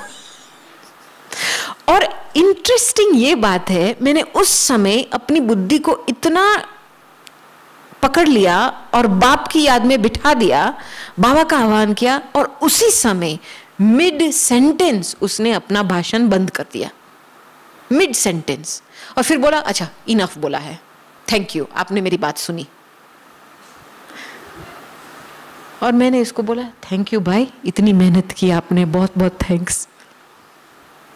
और इंटरेस्टिंग ये बात है, मैंने उस समय अपनी बुद्धि को इतना पकड़ लिया और बाप की याद में बिठा दिया, बाबा का आह्वान किया, और उसी समय मिड सेंटेंस उसने अपना भाषण बंद कर दिया, मिड सेंटेंस। और फिर बोला अच्छा इनफ बोला है, थैंक यू, आपने मेरी बात सुनी। और मैंने इसको बोला थैंक यू भाई, इतनी मेहनत की आपने, बहुत बहुत थैंक्स।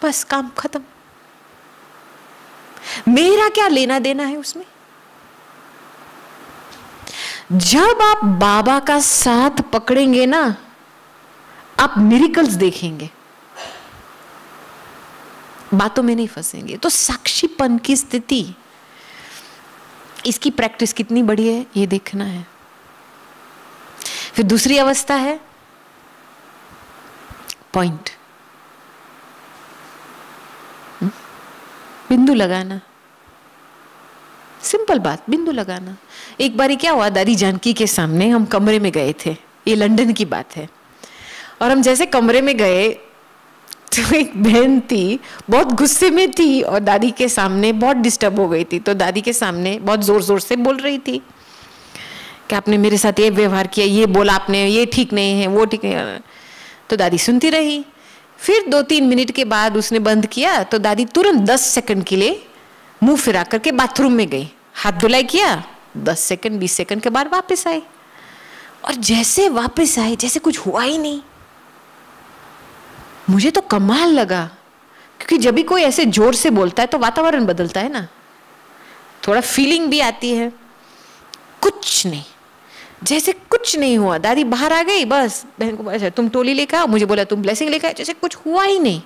बस काम खत्म। मेरा क्या लेना देना है उसमें? जब आप बाबा का साथ पकड़ेंगे ना, आप मिरेकल्स देखेंगे, बातों में नहीं फंसेंगे। तो साक्षीपन की स्थिति, इसकी प्रैक्टिस कितनी बड़ी है ये देखना है। फिर दूसरी अवस्था है पॉइंट, बिंदु लगाना। सिंपल बात, बिंदु लगाना। एक बारी क्या हुआ, दादी जानकी के सामने हम कमरे में गए थे, ये लंदन की बात है, और हम जैसे कमरे में गए तो एक बहन थी, बहुत गुस्से में थी और दादी के सामने बहुत डिस्टर्ब हो गई थी। तो दादी के सामने बहुत जोर जोर से बोल रही थी कि आपने मेरे साथ ये व्यवहार किया, ये बोला आपने, ये ठीक नहीं है, वो ठीक नहीं है। तो दादी सुनती रही। फिर 2-3 मिनट के बाद उसने बंद किया, तो दादी तुरंत 10 सेकंड के लिए मुंह फिरा करके बाथरूम में गई, हाथ धुलाई किया, 10 सेकंड 20 सेकंड के बाद वापस आई। और जैसे वापस आई जैसे कुछ हुआ ही नहीं। मुझे तो कमाल लगा, क्योंकि जब भी कोई ऐसे जोर से बोलता है तो वातावरण बदलता है ना, थोड़ा फीलिंग भी आती है। कुछ नहीं, जैसे कुछ नहीं हुआ। दादी बाहर आ गई, बस बहन को अच्छा तुम टोली लेकर आओ, मुझे बोला तुम ब्लेसिंग लेकर आओ, जैसे कुछ हुआ ही नहीं।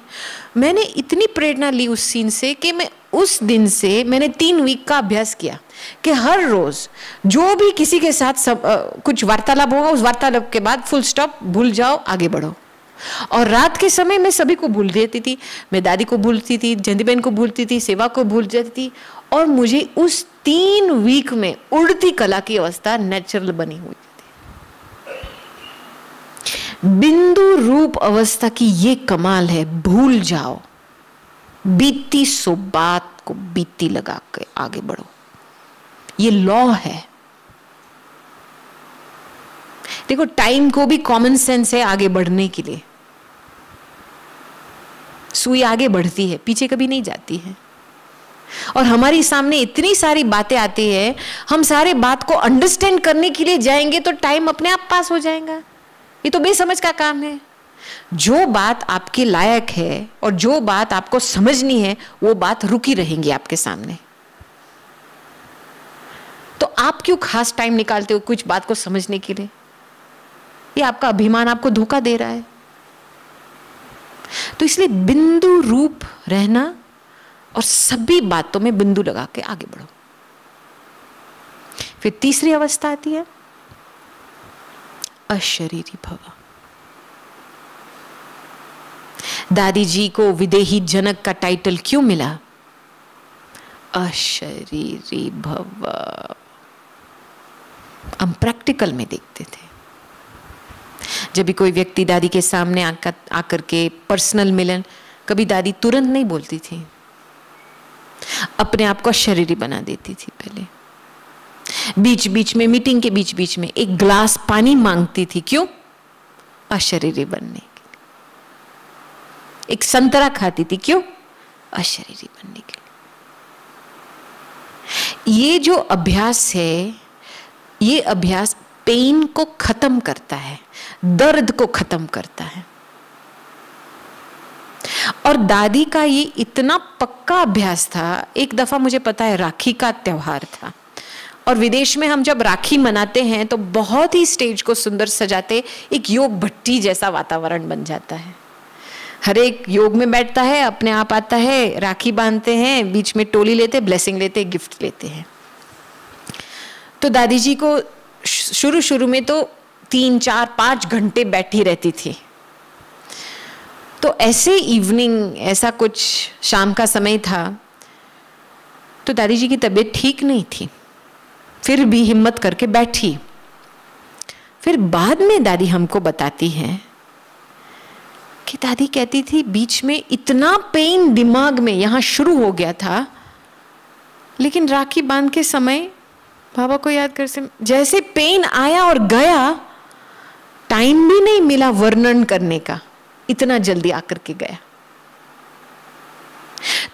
मैंने इतनी प्रेरणा ली उस सीन से कि मैं उस दिन से मैंने 3 वीक का अभ्यास किया कि हर रोज जो भी किसी के साथ कुछ वार्तालाप होगा, उस वार्तालाप के बाद फुल स्टॉप, भूल जाओ, आगे बढ़ो। और रात के समय मैं सभी को भूल देती थी, मैं दादी को भूलती थी, जयंती बहन को भूलती थी, सेवा को भूल जाती थी। और मुझे उस 3 वीक में उड़ती कला की अवस्था नेचुरल बनी हुई थी। बिंदु रूप अवस्था की ये कमाल है, भूल जाओ, बीती सो बात को बीती लगा के आगे बढ़ो, ये लॉ है। देखो टाइम को भी कॉमन सेंस है आगे बढ़ने के लिए, सुई आगे बढ़ती है, पीछे कभी नहीं जाती है। और हमारी सामने इतनी सारी बातें आती है, हम सारे बात को अंडरस्टैंड करने के लिए जाएंगे तो टाइम अपने आप पास हो जाएगा। ये तो बेसमझ का काम है। जो बात आपके लायक है और जो बात आपको समझनी है, वो बात रुकी रहेंगी आपके सामने। तो आप क्यों खास टाइम निकालते हो कुछ बात को समझने के लिए? ये आपका अभिमान आपको धोखा दे रहा है। तो इसलिए बिंदु रूप रहना और सभी बातों में बिंदु लगा के आगे बढ़ो। फिर तीसरी अवस्था आती है अशरीरी भव। दादी जी को विदेही जनक का टाइटल क्यों मिला? अशरीरी भव। हम प्रैक्टिकल में देखते थे। जब भी कोई व्यक्ति दादी के सामने आकर के पर्सनल मिलन, कभी दादी तुरंत नहीं बोलती थी, अपने आप को अशरीरी बना देती थी। पहले बीच बीच में, मीटिंग के बीच बीच में एक ग्लास पानी मांगती थी। क्यों? अशरीरी बनने के लिए। एक संतरा खाती थी। क्यों? अशरीरी बनने के लिए। ये जो अभ्यास है, ये अभ्यास पेन को खत्म करता है, दर्द को खत्म करता है। और दादी का ये इतना पक्का अभ्यास था। एक दफा मुझे पता है, राखी का त्योहार था और विदेश में हम जब राखी मनाते हैं तो बहुत ही स्टेज को सुंदर सजाते, एक योग भट्टी जैसा वातावरण बन जाता है। हर एक योग में बैठता है, अपने आप आता है, राखी बांधते हैं, बीच में टोली लेते, ब्लेसिंग लेते, गिफ्ट लेते हैं। तो दादी जी को शुरू में तो 3, 4, 5 घंटे बैठी रहती थी। तो ऐसे इवनिंग, ऐसा कुछ शाम का समय था, तो दादी जी की तबीयत ठीक नहीं थी, फिर भी हिम्मत करके बैठी। फिर बाद में दादी हमको बताती हैं कि दादी कहती थी बीच में इतना पेन दिमाग में यहां शुरू हो गया था, लेकिन राखी बांध के समय बाबा को याद कर से जैसे पेन आया और गया, टाइम भी नहीं मिला वर्णन करने का, इतना जल्दी आकर के गया।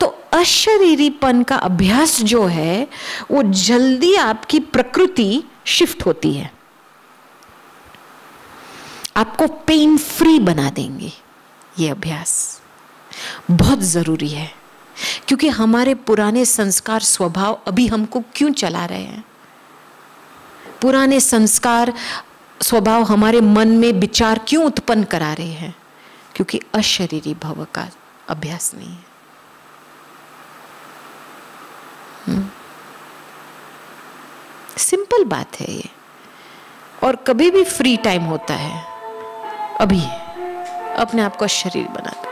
तो अशरीरीपन का अभ्यास जो है, वो जल्दी आपकी प्रकृति शिफ्ट होती है, आपको पेन फ्री बना देंगे। ये अभ्यास बहुत जरूरी है, क्योंकि हमारे पुराने संस्कार, स्वभाव अभी हमको क्यों चला रहे हैं? पुराने संस्कार, स्वभाव हमारे मन में विचार क्यों उत्पन्न करा रहे हैं? क्योंकि अशरीरी भव का अभ्यास नहीं है। सिंपल बात है ये। और कभी भी फ्री टाइम होता है, अभी अपने आप को अशरीरी बना दो।